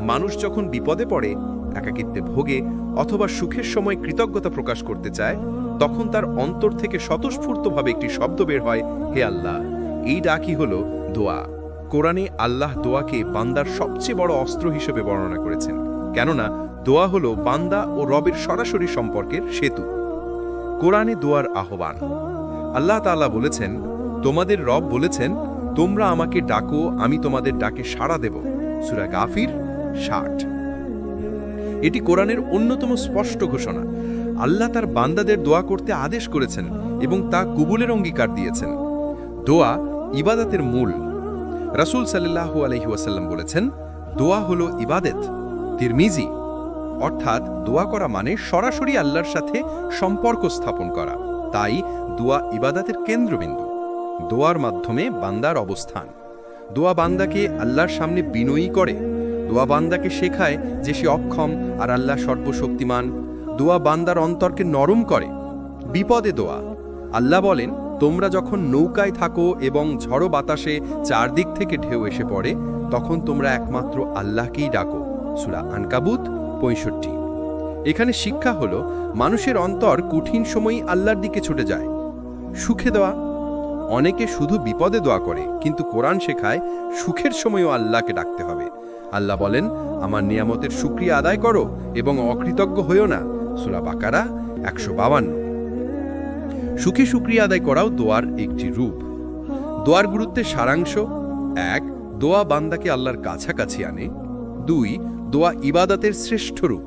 মানুষ যখন বিপদে পড়ে, একাকিত্বে ভোগে অথবা সুখের সময় কৃতজ্ঞতা প্রকাশ করতে চায়, তখন তার অন্তর থেকে স্বতঃস্ফূর্তভাবে একটি শব্দ বের হয়, হে আল্লাহ। এই ডাকই হল দোয়া। কোরআনে আল্লাহ দোয়াকে বান্দার সবচেয়ে বড় অস্ত্র হিসেবে বর্ণনা করেছেন, কেননা দোয়া হল বান্দা ও রবের সরাসরি সম্পর্কের সেতু। কোরআনে দোয়ার আহ্বান। আল্লাহ তাআলা বলেছেন, তোমাদের রব বলেছেন, তোমরা আমাকে ডাকো, আমি তোমাদের ডাকে সাড়া দেব। সূরা গাফির ৬০। এটি কোরআনের অন্যতম স্পষ্ট ঘোষণা। আল্লাহ তার বান্দাদের দোয়া করতে আদেশ করেছেন এবং তা কবুলের অঙ্গীকার দিয়েছেন। দোয়া ইবাদতের মূল। রাসূল সাল্লাল্লাহু আলাইহি ওয়াসাল্লাম বলেছেন, দোয়া হলো ইবাদত। তিরমিজি। অর্থাৎ দোয়া করা মানে সরাসরি আল্লাহর সাথে সম্পর্ক স্থাপন করা। তাই দোয়া ইবাদতের কেন্দ্রবিন্দু। দোয়ার মাধ্যমে বান্দার অবস্থান। দোয়া বান্দাকে আল্লাহর সামনে বিনয়ী করে। দোয়া বান্দাকে শেখায় যে সে অক্ষম আর আল্লাহ সর্বশক্তিমান। দোয়া বান্দার অন্তরকে নরম করে। বিপদে দোয়া। আল্লাহ বলেন, তোমরা যখন নৌকায় থাকো এবং ঝড়ো বাতাসে চারদিক থেকে ঢেউ এসে পড়ে, তখন তোমরা একমাত্র আল্লাহকেই ডাকো। সূরা আনকাবুত ৬৫। এখানে শিক্ষা হলো, মানুষের অন্তর কঠিন সময়ই আল্লাহর দিকে ছুটে যায়। সুখে দোয়া। অনেকে শুধু বিপদে দোয়া করে, কিন্তু কোরআন শেখায় সুখের সময়ও আল্লাহকে ডাকতে হবে। আল্লাহ বলেন, আমার নিয়ামতের শুকরিয়া আদায় করো এবং অকৃতজ্ঞ হইও না। সূরা বাকারা ১৫২। সুখে শুকরিয়া আদায় করাও দোয়ার একটি রূপ। দোয়ার গুরুত্বের সারাংশ: ১. দোয়া বান্দাকে আল্লাহর কাছাকাছি আনে। ২. দোয়া ইবাদতের শ্রেষ্ঠ রূপ।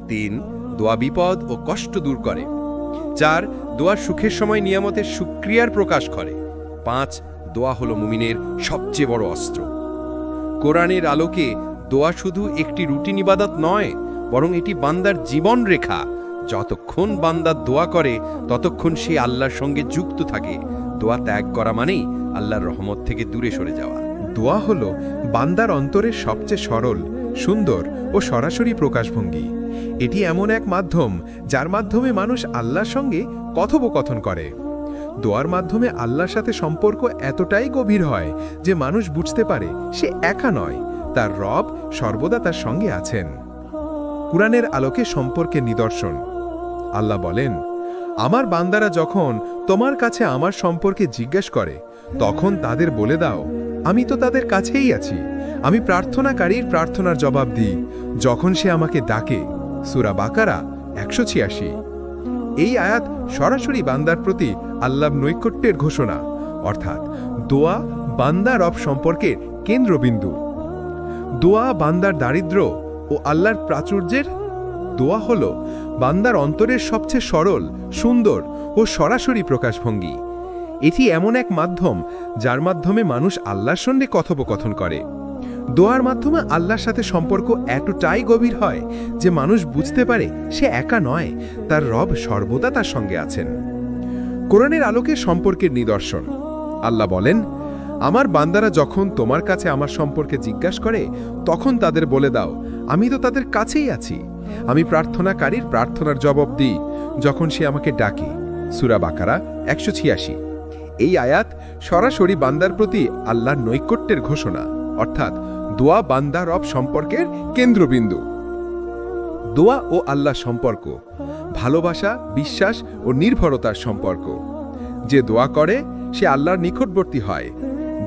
৩. দোয়া বিপদ ও কষ্ট দূর করে। ৪. দোয়া সুখের সময় নিয়ামতের শুকরিয়ার প্রকাশ করে। ৫. দোয়া হলো মুমিনের সবচেয়ে বড় অস্ত্র। কোরআনের আলোকে দোয়া শুধু একটি রুটিন ইবাদত নয়, বরং এটি বান্দার জীবন রেখা। যতক্ষণ বান্দা দোয়া করে, ততক্ষণ সে আল্লাহর সঙ্গে যুক্ত থাকে। দোয়া ত্যাগ করা মানেই আল্লাহর রহমত থেকে দূরে সরে যাওয়া। দোয়া হল বান্দার অন্তরের সবচেয়ে সরল, সুন্দর ও সরাসরি প্রকাশভঙ্গি। এটি এমন এক মাধ্যম যার মাধ্যমে মানুষ আল্লাহর সঙ্গে কথোপকথন করে। দোয়ার মাধ্যমে আল্লাহর সাথে সম্পর্ক এতটাই গভীর হয় যে মানুষ বুঝতে পারে সে একা নয়, তার রব সর্বদা তার সঙ্গে আছেন। কুরআনের আলোকে সম্পর্কের নিদর্শন। আল্লাহ বলেন, আমার বান্দারা যখন তোমার কাছে আমার সম্পর্কে জিজ্ঞাসা করে, তখন তাদের বলে দাও, আমি তো তাদের কাছেই আছি। আমি প্রার্থনাকারীর প্রার্থনার জবাব দিই যখন সে আমাকে ডাকে। সূরা বাকারা ১৮৬। এই আয়াত সরাসরি বান্দার প্রতি আল্লাহর নৈকট্যের ঘোষণা, অর্থাৎ দোয়া বান্দা রব সম্পর্কের কেন্দ্রবিন্দু। দোয়া বান্দার দারিদ্র্য ও আল্লাহর প্রাচুর্যের। দোয়া হল বান্দার অন্তরের সবচেয়ে সরল, সুন্দর ও সরাসরি প্রকাশভঙ্গি। এটি এমন এক মাধ্যম যার মাধ্যমে মানুষ আল্লাহর সঙ্গে কথোপকথন করে। দোয়ার মাধ্যমে আল্লাহর সাথে সম্পর্ক এতটাই গভীর হয় যে মানুষ বুঝতে পারে সে একা নয়, তার রব সর্বদা তার সঙ্গে আছেন। কোরআনের আলোকে সম্পর্কের নিদর্শন। আল্লাহ বলেন, আমার বান্দারা যখন তোমার কাছে আমার সম্পর্কে জিজ্ঞাসা করে, তখন তাদের বলে দাও, আমি তো তাদের কাছেই আছি। আমি প্রার্থনাকারীর প্রার্থনার জবাব দিই যখন সে আমাকে ডাকে। সূরা বাকারা ১৮৬। এই আয়াত সরাসরি বান্দার প্রতি আল্লাহর নৈকট্যের ঘোষণা, অর্থাৎ দোয়া বান্দা রব সম্পর্কের কেন্দ্রবিন্দু। দোয়া ও আল্লাহ সম্পর্ক ভালোবাসা, বিশ্বাস ও নির্ভরতার সম্পর্ক। যে দোয়া করে সে আল্লাহর নিকটবর্তী হয়,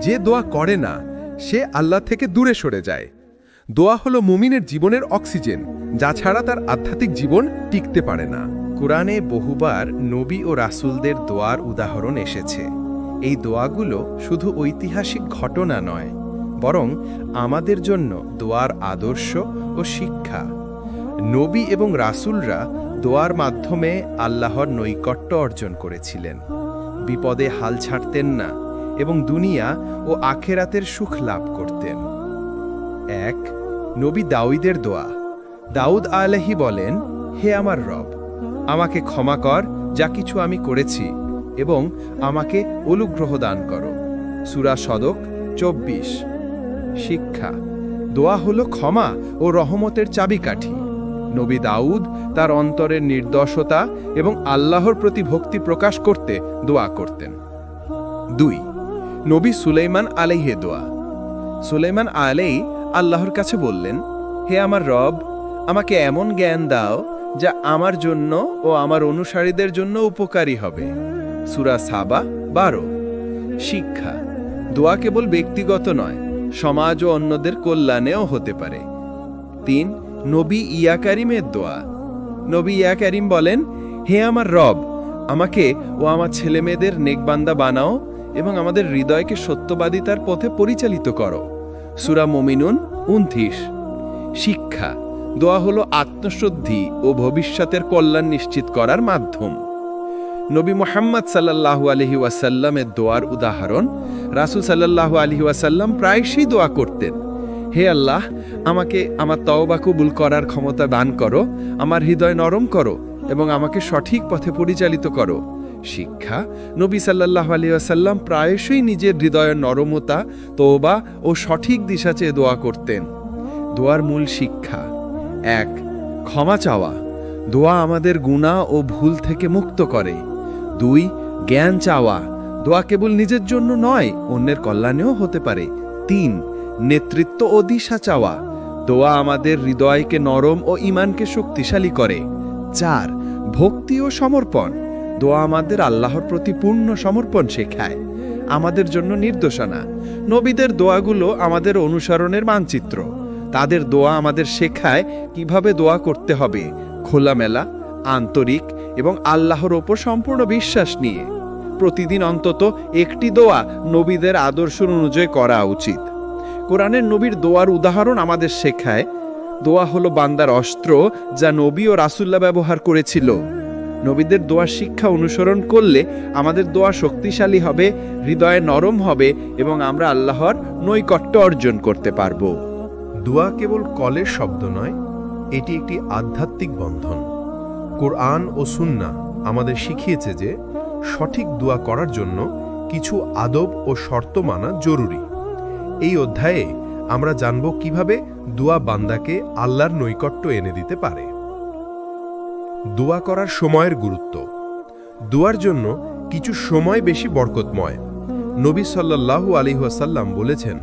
যে দোয়া করে না সে আল্লাহ থেকে দূরে সরে যায়। দোয়া হলো মুমিনের জীবনের অক্সিজেন, যা ছাড়া তার আধ্যাত্মিক জীবন টিকতে পারে না। কোরআনে বহুবার নবী ও রাসূলদের দোয়ার উদাহরণ এসেছে। এই দোয়াগুলো শুধু ঐতিহাসিক ঘটনা নয়, বরং আমাদের জন্য দোয়ার আদর্শ ও শিক্ষা। নবী এবং রাসূলরা দোয়ার মাধ্যমে আল্লাহর নৈকট্য অর্জন করেছিলেন। বিপদে হাল ছাড়তেন না এবং দুনিয়া ও আখেরাতের সুখ লাভ করতেন। ১. নবী দাউদের দোয়া। দাউদ আলাইহি বলেন, হে আমার রব, আমাকে ক্ষমা কর যা কিছু আমি করেছি এবং আমাকে অনুগ্রহ দান করো। সূরা সদক ২৪। শিক্ষা: দোয়া হলো ক্ষমা ও রহমতের চাবিকাঠি। নবী দাউদ তার অন্তরের নির্দোষতা এবং আল্লাহর প্রতি ভক্তি প্রকাশ করতে দোয়া করতেন। ২. নবী সুলাইমান আলাইহি দোয়া। সুলাইমান আলাইহি আল্লাহর কাছে বললেন, হে আমার রব, আমাকে এমন জ্ঞান দাও যা আমার জন্য ও আমার অনুসারীদের জন্য উপকারী হবে। সূরা সাবা 12। শিক্ষা: দোয়া কেবল ব্যক্তিগত নয়, সমাজ ও অন্যদের কল্যাণেও হতে পারে। 3. নবী ইয়া কারিমের দোয়া। নবী ইয়া কারিম বলেন, হে আমার রব, আমাকে ও আমার ছেলেমেয়েদের নেকবান্দা বানাও এবং আমাদের হৃদয়কে সত্যবাদিতার পথে পরিচালিত করো। সূরা মুমিনুন 29। শিক্ষা: দোয়া হলো আত্মশুদ্ধি ও ভবিষ্যতের কল্যাণ নিশ্চিত করার মাধ্যম। নবী মুহাম্মদ সাল্লাল্লাহু আলাইহি ওয়াসাল্লামের দোয়ার উদাহরণ: রাসূল সাল্লাল্লাহু আলাইহি ওয়াসাল্লাম প্রায়শই দোয়া করতেন, হে আল্লাহ, আমাকে আমার তওবা কবুল করার ক্ষমতা দান করো, আমার হৃদয় নরম করো এবং আমাকে সঠিক পথে পরিচালিত করো। শিক্ষা: নবী সাল্লাল্লাহু আলাইহি ওয়াসাল্লাম প্রায়শই নিজের হৃদয়ের নরমতা, তওবা ও সঠিক দিশা চেয়ে দোয়া করতেন। দোয়ার মূল শিক্ষা: 1. ক্ষমা চাওয়া। দোয়া আমাদের গুনাহ ও ভুল থেকে মুক্ত করে। 2. জ্ঞান চাওয়া। দোয়া কেবল নিজের জন্য নয়, অন্যের কল্যাণেও হতে পারে। 3. নেতৃত্ব ও দিশা চাওয়া। দোয়া আমাদের হৃদয়কে নরম ও ঈমানকে শক্তিশালী করে। 4. ভক্তি ও সমর্পণ। দোয়া আমাদের আল্লাহর প্রতি পূর্ণ সমর্পণ শেখায়, আমাদের জন্য নির্দেশনা। নবীদের দোয়াগুলো আমাদের অনুসরণের মানচিত্র। তাদের দোয়া আমাদের শেখায় কিভাবে দোয়া করতে হবে, খোলামেলা, আন্তরিক এবং আল্লাহর ওপর সম্পূর্ণ বিশ্বাস নিয়ে। প্রতিদিন অন্তত একটি দোয়া নবীদের আদর্শ অনুযায়ী করা উচিত। কোরআনের নবীর দোয়ার উদাহরণ আমাদের শেখায়, দোয়া হলো বান্দার অস্ত্র যা নবী ও রাসূলুল্লাহ ব্যবহার করেছিল। নবীদের দোয়ার শিক্ষা অনুসরণ করলে আমাদের দোয়া শক্তিশালী হবে, হৃদয়ে নরম হবে এবং আমরা আল্লাহর নৈকট্য অর্জন করতে পারব। দোয়া কেবল কলের শব্দ নয়, এটি একটি আধ্যাত্মিক বন্ধন। কোরআন ও সুন্নাহ আমাদের শিখিয়েছে যে সঠিক দোয়া করার জন্য কিছু আদব ও শর্ত মানা জরুরি। এই অধ্যায়ে আমরা জানব কিভাবে দোয়া বান্দাকে আল্লাহর নৈকট্য এনে দিতে পারে। দোয়া করার সময়ের গুরুত্ব। দোয়ার জন্য কিছু সময় বেশি বরকতময়। নবী সাল্লাল্লাহু আলাইহি ওয়াসাল্লাম বলেছেন,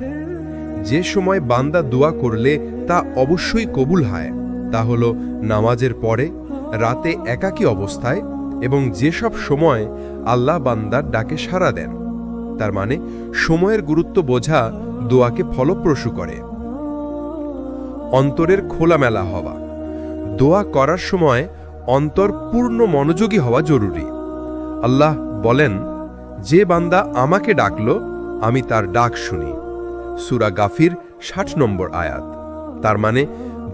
যে সময় বান্দা দোয়া করলে তা অবশ্যই কবুল হয় তা হলো নামাজের পরে, রাতে একাকী অবস্থায় এবং যেসব সময় আল্লাহ বান্দার ডাকে সাড়া দেন। তার মানে সময়ের গুরুত্ব বোঝা দোয়াকে ফলপ্রসূ করে। অন্তরের খোলামেলা হওয়া। দোয়া করার সময় অন্তর পূর্ণ মনোযোগী হওয়া জরুরি। আল্লাহ বলেন, যে বান্দা আমাকে ডাকল আমি তার ডাক শুনি। সূরা গাফির 60 নম্বর আয়াত। তার মানে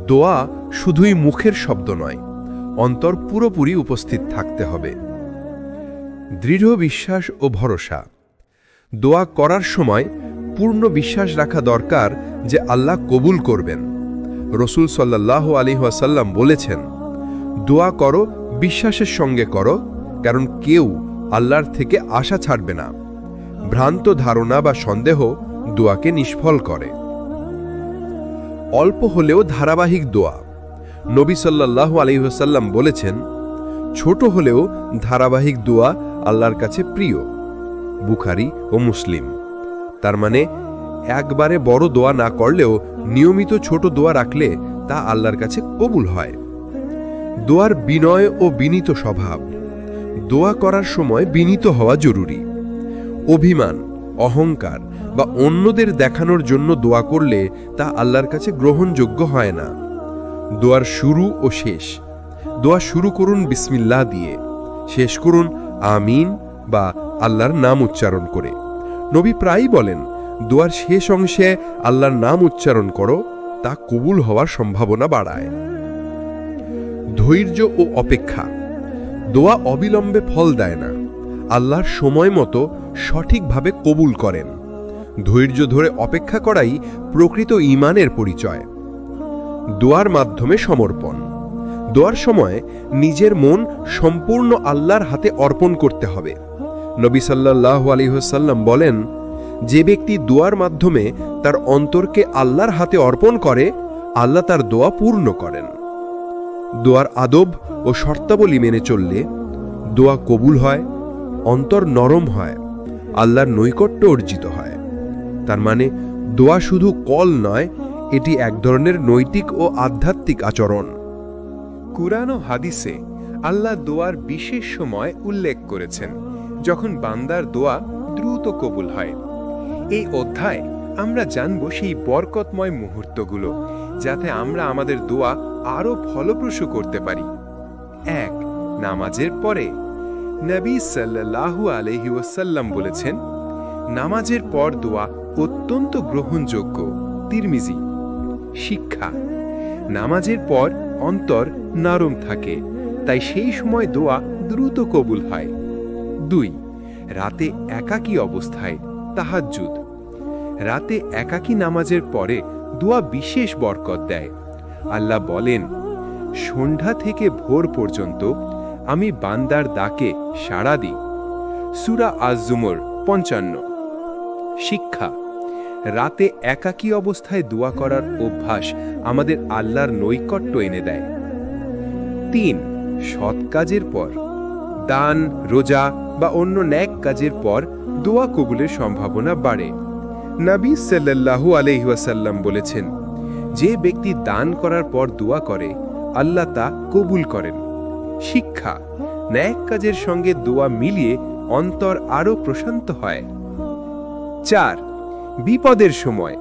দোয়া শুধুই মুখের শব্দ নয়, অন্তর পুরোপুরি উপস্থিত থাকতে হবে। দৃঢ় বিশ্বাস ও ভরসা। দোয়া করার সময় পূর্ণ বিশ্বাস রাখা দরকার যে আল্লাহ কবুল করবেন। রাসূল সাল্লাল্লাহু আলাইহি ওয়াসাল্লাম বলেছেন, দোয়া করো বিশ্বাসের সঙ্গে করো, কারণ কেউ আল্লাহর থেকে আশা ছাড়বে না। ভ্রান্ত ধারণা বা সন্দেহ দোয়াকে নিষ্ফল করে। অল্প হলেও ধারাবাহিক দোয়া। নবী সাল্লাল্লাহু আলাইহি ওয়াসাল্লাম বলেছেন, ছোট হলেও ধারাবাহিক দোয়া আল্লাহর কাছে প্রিয়। বুখারী ও মুসলিম। তার মানে একবারে বড় দোয়া না করলেও নিয়মিত ছোট দোয়া রাখলে তা আল্লাহর কাছে কবুল হয়। দোয়ার বিনয় ও বিনীত স্বভাব। দোয়া করার সময় বিনীত হওয়া জরুরি। অভিমান, অহংকার বা অন্যদের দেখানোর জন্য দোয়া করলে তা আল্লাহর কাছে গ্রহণযোগ্য হয় না। দোয়ার শুরু ও শেষ। দোয়া শুরু করুন বিসমিল্লাহ দিয়ে, শেষ করুন আমিন বা আল্লাহর নাম উচ্চারণ করে। নবী প্রায়ই বলেন, দোয়ার শেষ অংশে আল্লাহর নাম উচ্চারণ করো, তা কবুল হওয়ার সম্ভাবনা বাড়ায়। ধৈর্য ও অপেক্ষা। দোয়া অবিলম্বে ফল দেয় না, আল্লাহর সময় মতো সঠিকভাবে কবুল করেন। ধৈর্য ধরে অপেক্ষা করাই প্রকৃত ঈমানের পরিচয়। দোয়ার মাধ্যমে সমর্পণ। দোয়ার সময় নিজের মন সম্পূর্ণ আল্লাহর হাতে অর্পণ করতে হবে। নবী সাল্লাল্লাহু আলাইহি ওয়াসাল্লাম বলেন, যে ব্যক্তি দোয়ার মাধ্যমে তার অন্তরকে আল্লাহর হাতে অর্পণ করে, আল্লাহ তার দোয়া পূর্ণ করেন। দোয়ার আদব ও শর্তাবলী মেনে চললে দোয়া কবুল হয়, অন্তর নরম হয়, আল্লাহর নৈকট্য অর্জিত হয়। তার মানে দোয়া শুধু কল নয়, এটি এক ধরনের নৈতিক ও আধ্যাত্মিক আচরণ। কুরআন ও হাদিসে আল্লাহ দোয়ার বিশেষ সময় উল্লেখ করেছেন, যখন বান্দার দোয়া দ্রুত কবুল হয়। এই অধ্যায় আমরা জানব সেই বরকতময় মুহূর্তগুলো, যাতে আমরা আমাদের দোয়া আরও ফলপ্রসূ করতে পারি। 1. নামাজের পরে। নবী সাল্লাল্লাহু আলাইহি ওয়াসাল্লাম বলেছেন, নামাজের পর দোয়া অত্যন্ত গ্রহণযোগ্য। তিরমিজি। শিক্ষা: নামাজের পর অন্তর নরম থাকে, তাই সেই সময় দোয়া দ্রুত কবুল হয়। 2. রাতে একাকী অবস্থায়। তাহাজ্জুদ। রাতে একাকী নামাজের পরে দোয়া বিশেষ বরকত দেয়। আল্লাহ বলেন, সন্ধ্যা থেকে ভোর পর্যন্ত আমি বান্দার ডাকে সাড়া দিই। সূরা আজ-জুমর 55। শিক্ষা: রাতে একাকী অবস্থায় দোয়া করার অভ্যাস আমাদের আল্লাহর নৈকট্য এনে দেয়। 3. সৎ কাজের পর। দান, রোজা বা অন্য নেক কাজের পর দোয়া কবুলের সম্ভাবনা বাড়ে। নবী সাল্লাল্লাহু আলাইহি ওয়াসাল্লাম বলেছেন, যে ব্যক্তি দান করার পর দোয়া করে, আল্লাহ তা কবুল করেন। শিক্ষা: নেক কাজের সঙ্গে দোয়া মিলিয়ে অন্তর আরও প্রশান্ত হয়। 4. বিপদের সময়।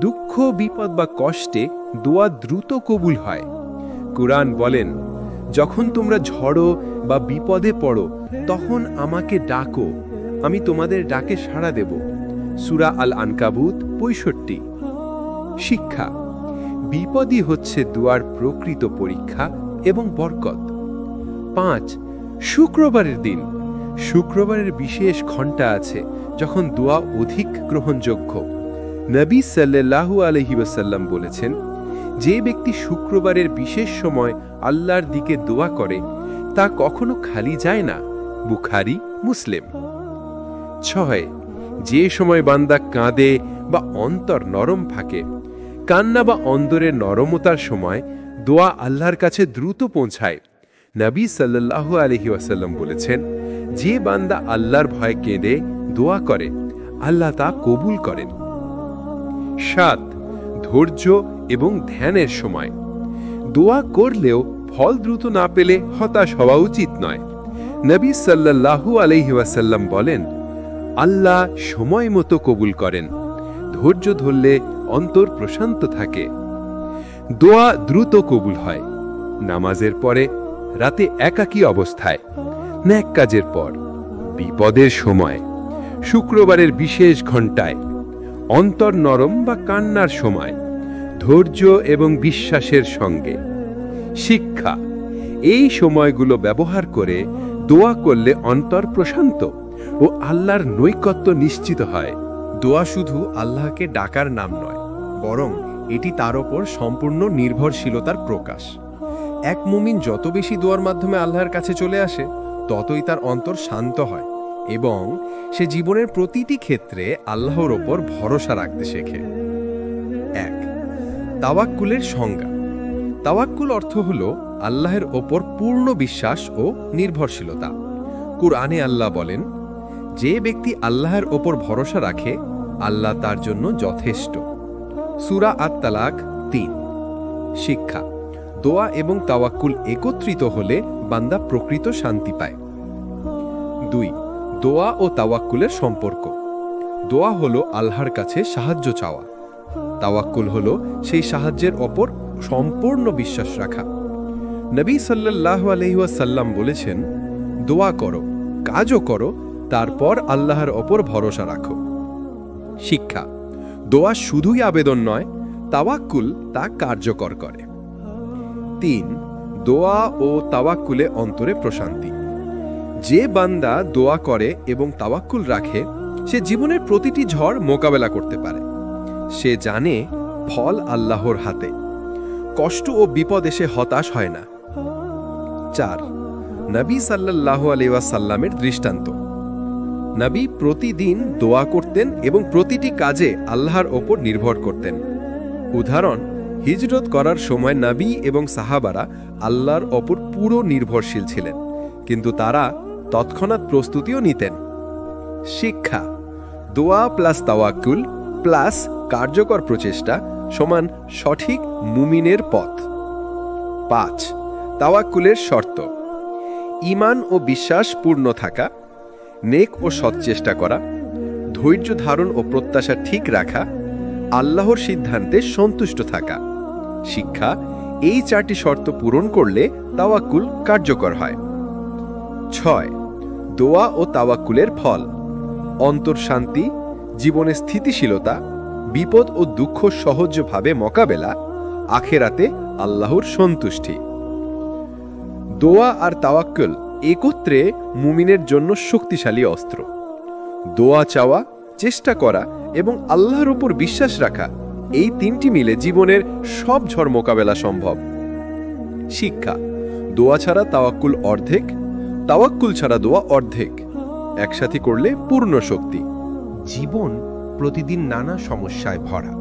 দুঃখ, বিপদ বা কষ্টে দোয়া দ্রুত কবুল হয়। কুরআন বলেন, যখন তোমরা ঝড়ো বা বিপদে পড়ো, তখন আমাকে ডাকো, আমি তোমাদের ডাকে সাড়া দেব। সূরা আল-আনকাবুত 65। শিক্ষা: বিপদই হচ্ছে দোয়ার প্রকৃত পরীক্ষা এবং বরকত। 5. শুক্রবারের দিন। শুক্রবারের বিশেষ ঘণ্টা আছে যখন দোয়া অধিক গ্রহণযোগ্য। নবী সাল্লাল্লাহু আলাইহি ওয়াসাল্লাম বলেছেন, যে ব্যক্তি শুক্রবারের বিশেষ সময় আল্লাহর দিকে দোয়া করে, তা কখনো খালি যায় না। বুখারী, মুসলিম। 6. যে সময় বান্দা কাঁদে বা অন্তর নরম থাকে। কান্না বা অন্তরের নরমতার সময় দোয়া আল্লাহর কাছে দ্রুত পৌঁছায়। নবী সাল্লাল্লাহু আলাইহি ওয়াসাল্লাম বলেছেন, যে বান্দা আল্লাহর ভয়ে কেঁদে দোয়া করে, আল্লাহ তা কবুল করেন। 7. ধৈর্য এবং ধ্যানের সময়। দোয়া করলেও ফল দ্রুত না পেলে হতাশ হওয়া উচিত নয়। নবী সাল্লাল্লাহু আলাইহি ওয়াসাল্লাম বলেন, আল্লাহ সময় মতো কবুল করেন। ধৈর্য ধরলে অন্তর প্রশান্ত থাকে। দোয়া দ্রুত কবুল হয়। নামাজের পরে, রাতে একাকী অবস্থায়, নেক কাজের পর, বিপদের সময়, শুক্রবারের বিশেষ ঘণ্টায়, অন্তর নরম বা কান্নার সময়, ধৈর্য এবং বিশ্বাসের সঙ্গে। শিক্ষা: এই সময়গুলো ব্যবহার করে দোয়া করলে অন্তর প্রশান্ত ও আল্লাহর নৈকট্য নিশ্চিত হয়। দোয়া শুধু আল্লাহকে ডাকার নাম নয়, বরং এটি তার ওপর সম্পূর্ণ নির্ভরশীলতার প্রকাশ। এক মুমিন যত বেশি দোয়ার মাধ্যমে আল্লাহর কাছে চলে আসে, ততই তার অন্তর শান্ত হয় এবং সে জীবনের প্রতিটি ক্ষেত্রে আল্লাহর ওপর ভরসা রাখতে শেখে। 1. তাওয়াক্কুলের সংজ্ঞা। তাওয়াক্কুল অর্থ হল আল্লাহর ওপর পূর্ণ বিশ্বাস ও নির্ভরশীলতা। কুরআনে আল্লাহ বলেন, যে ব্যক্তি আল্লাহর ওপর ভরসা রাখে, আল্লাহ তার জন্য যথেষ্ট। সূরা আত-তালাক 3। শিক্ষা: দোয়া এবং তাওয়াক্কুল একত্রিত হলে বান্দা প্রকৃত শান্তি পায়। 2. দোয়া ও তাওয়াক্কুলের সম্পর্ক। দোয়া হলো আল্লাহর কাছে সাহায্য চাওয়া। তাওয়াক্কুল হলো সেই সাহায্যের ওপর সম্পূর্ণ বিশ্বাস রাখা। নবী সাল্লাল্লাহু আলাইহি ওয়াসাল্লাম বলেছেন, দোয়া করো, কাজও করো, তারপর আল্লাহর ওপর ভরসা রাখো। শিক্ষা: দোয়া শুধুই আবেদন নয়, তাওয়াক্কুল তা কার্যকর করে। 3. দোয়া ও তাওয়াক্কুলে অন্তরে প্রশান্তি। যে বান্দা দোয়া করে এবং তাওয়াক্কুল রাখে, সে জীবনের প্রতিটি ঝড় মোকাবেলা করতে পারে। সে জানে ফল আল্লাহর হাতে। কষ্ট ও বিপদ এসে হতাশ হয় না। 4. নবী সাল্লাল্লাহু আলাইহি ওয়াসাল্লামের দৃষ্টান্ত। নবী প্রতিদিন দোয়া করতেন এবং প্রতিটি কাজে আল্লাহর ওপর নির্ভর করতেন। উদাহরণ: হিজরত করার সময় নবী এবং সাহাবারা আল্লাহর ওপর পুরো নির্ভরশীল ছিলেন, কিন্তু তারা তৎক্ষণাৎ প্রস্তুতিও নিতেন। শিক্ষা: দোয়া প্লাস তাওয়াক্কুল প্লাস কার্যকর প্রচেষ্টা সমান সঠিক মুমিনের পথ। 5. তাওয়াক্কুলের শর্ত: ঈমান ও বিশ্বাস পূর্ণ থাকা, নেক ও সৎ চেষ্টা করা, ধৈর্য ধারণ ও প্রত্যাশা ঠিক রাখা, আল্লাহর সিদ্ধান্তে সন্তুষ্ট থাকা। শিক্ষা: এই 4টি শর্ত পূরণ করলে তাওয়াক্কুল কার্যকর হয়। 6. দোয়া ও তাওয়াক্কুলের ফল: অন্তর শান্তি, জীবনে স্থিতিশীলতা, বিপদ ও দুঃখ সহজভাবে মোকাবেলা, আখেরাতে আল্লাহর সন্তুষ্টি। দোয়া আর তাওয়াক্কুল একত্রে মুমিনের জন্য শক্তিশালী অস্ত্র। দোয়া চাওয়া, চেষ্টা করা এবং আল্লাহর উপর বিশ্বাস রাখা, এই 3টি মিলে জীবনের সব ঝড় মোকাবেলা সম্ভব। শিক্ষা: দোয়া ছাড়া তাওয়াক্কুল অর্ধেক, তাওয়াক্কুল ছাড়া দোয়া অর্ধেক, একসাথে করলে পূর্ণ শক্তি। জীবন প্রতিদিন নানা সমস্যায় ভরা।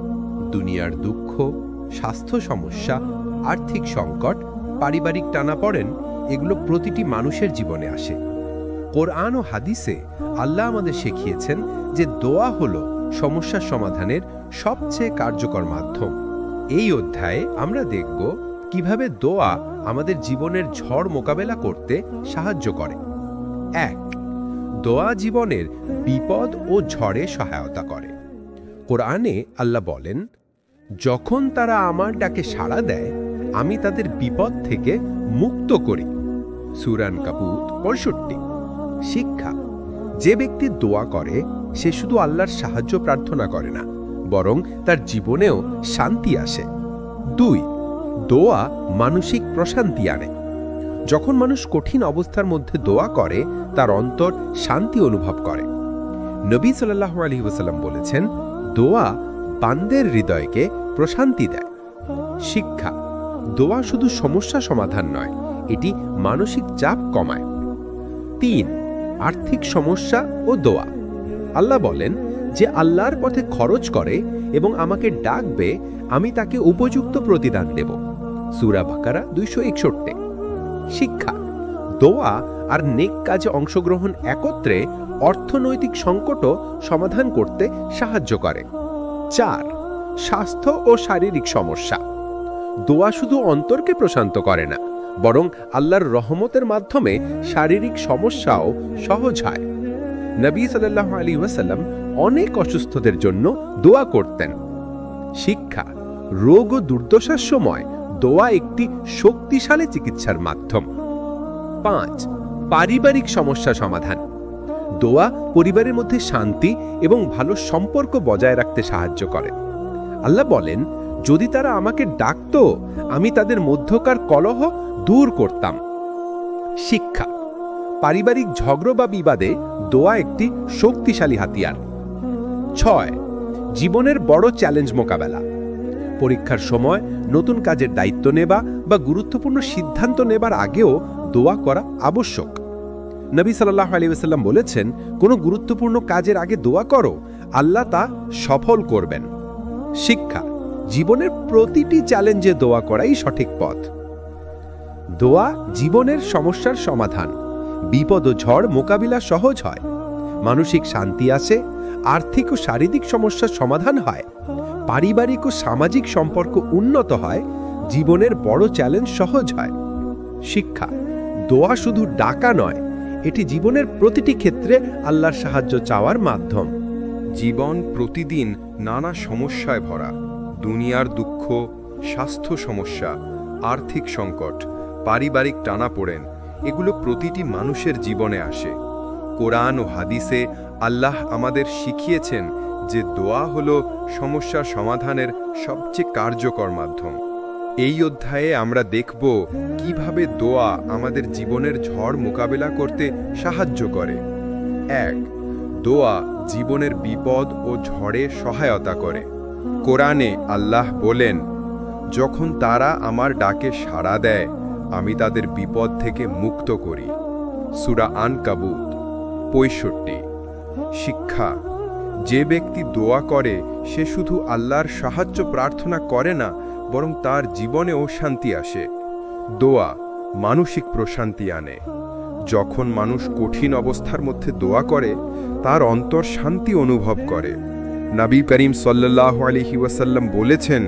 দুনিয়ার দুঃখ, স্বাস্থ্য সমস্যা, আর্থিক সংকট, পারিবারিক টানাপড়েন, এগুলো প্রতিটি মানুষের জীবনে আসে। কোরআন ও হাদিসে আল্লাহ আমাদের শিখিয়েছেন যে দোয়া হলো সমস্যার সমাধানের সবচেয়ে কার্যকর মাধ্যম। এই অধ্যায়ে আমরা দেখব কিভাবে দোয়া আমাদের জীবনের ঝড় মোকাবেলা করতে সাহায্য করে। 1. দোয়া জীবনের বিপদ ও ঝড়ে সহায়তা করে। কোরআনে আল্লাহ বলেন, যখন তারা আমার ডাকে সাড়া দেয়, আমি তাদের বিপদ থেকে মুক্ত করি। সূরা আনকাবুত 65। শিক্ষা: যে ব্যক্তি দোয়া করে সে শুধু আল্লাহর সাহায্য প্রার্থনা করে না, বরং তার জীবনেও শান্তি আসে। 2. দোয়া মানসিক প্রশান্তি আনে। যখন মানুষ কঠিন অবস্থার মধ্যে দোয়া করে, তার অন্তর শান্তি অনুভব করে। নবী সাল্লাল্লাহু আলাইহি ওয়াসাল্লাম বলেছেন, দোয়া বান্দার হৃদয়কে প্রশান্তি দেয়। শিক্ষা: দোয়া শুধু সমস্যা সমাধান নয়, এটি মানসিক চাপ কমায়। 3. আর্থিক সমস্যা ও দোয়া। আল্লাহ বলেন, যে আল্লাহর পথে খরচ করে এবং আমাকে ডাকবে, আমি তাকে উপযুক্ত প্রতিদান দেব। সূরা বাকারা 261। শিক্ষা: দোয়া আর নেক কাজে অংশগ্রহণ একত্রে অর্থনৈতিক সংকটও সমাধান করতে সাহায্য করে। 4. স্বাস্থ্য ও শারীরিক সমস্যা। দোয়া শুধু অন্তরকে প্রশান্ত করে না, বরং আল্লাহর রহমতের মাধ্যমে শারীরিক সমস্যাও সহজ হয়। নবী সাল্লাল্লাহু আলাইহি ওয়াসাল্লাম অনেক অসুস্থদের জন্য দোয়া করতেন। শিক্ষা: রোগ ও দুর্দশার সময় দোয়া একটি শক্তিশালী চিকিৎসার মাধ্যম। 5. পারিবারিক সমস্যা সমাধান। দোয়া পরিবারের মধ্যে শান্তি এবং ভালো সম্পর্ক বজায় রাখতে সাহায্য করে। আল্লাহ বলেন, যদি তারা আমাকে ডাকতো, আমি তাদের মধ্যকার কলহ দূর করতাম। শিক্ষা: পারিবারিক ঝগড়া বা বিবাদে দোয়া একটি শক্তিশালী হাতিয়ার। 6. জীবনের বড় চ্যালেঞ্জ মোকাবেলা। পরীক্ষার সময়, নতুন কাজের দায়িত্ব নেবা বা গুরুত্বপূর্ণ সিদ্ধান্ত নেবার আগেও দোয়া করা আবশ্যক। নবী সাল্লাল্লাহু আলাইহি ওয়াসাল্লাম বলেছেন, কোনো গুরুত্বপূর্ণ কাজের আগে দোয়া করো, আল্লাহ তা সফল করবেন। শিক্ষা: জীবনের প্রতিটি চ্যালেঞ্জে দোয়া করাই সঠিক পথ। দোয়া জীবনের সমস্যার সমাধান, বিপদ ও ঝড় মোকাবিলা সহজ হয়, মানসিক শান্তি আসে, আর্থিক ও শারীরিক সমস্যার সমাধান হয়, পারিবারিক ও সামাজিক সম্পর্ক উন্নত হয়, জীবনের বড় চ্যালেঞ্জ সহজ হয়। শিক্ষা: দোয়া শুধু ডাকা নয়, এটি জীবনের প্রতিটি ক্ষেত্রে আল্লাহর সাহায্য চাওয়ার মাধ্যম। জীবন প্রতিদিন নানা সমস্যায় ভরা। দুনিয়ার দুঃখ, স্বাস্থ্য সমস্যা, আর্থিক সংকট, পারিবারিক টানাপোড়েন, এগুলো প্রতিটি মানুষের জীবনে আসে। কোরআন ও হাদিসে আল্লাহ আমাদের শিখিয়েছেন যে দোয়া হলো সমস্যার সমাধানের সবচেয়ে কার্যকর মাধ্যম। এই অধ্যায়ে আমরা দেখব কিভাবে দোয়া আমাদের জীবনের ঝড় মোকাবেলা করতে সাহায্য করে। 1. দোয়া জীবনের বিপদ ও ঝড়ে সহায়তা করে। কোরআনে আল্লাহ বলেন, যখন তারা আমার ডাকে সাড়া দেয়, আমি তাদের বিপদ থেকে মুক্ত করি। সূরা আনকাবুত 65। শিক্ষা: যে ব্যক্তি দোয়া করে সে শুধু আল্লাহর সাহায্য প্রার্থনা করে না, বরং তার জীবনেও শান্তি আসে। দোয়া মানসিক প্রশান্তি আনে। যখন মানুষ কঠিন অবস্থার মধ্যে দোয়া করে, তার অন্তর শান্তি অনুভব করে। নবী করিম সাল্লাল্লাহু আলাইহি ওয়াসাল্লাম বলেছেন,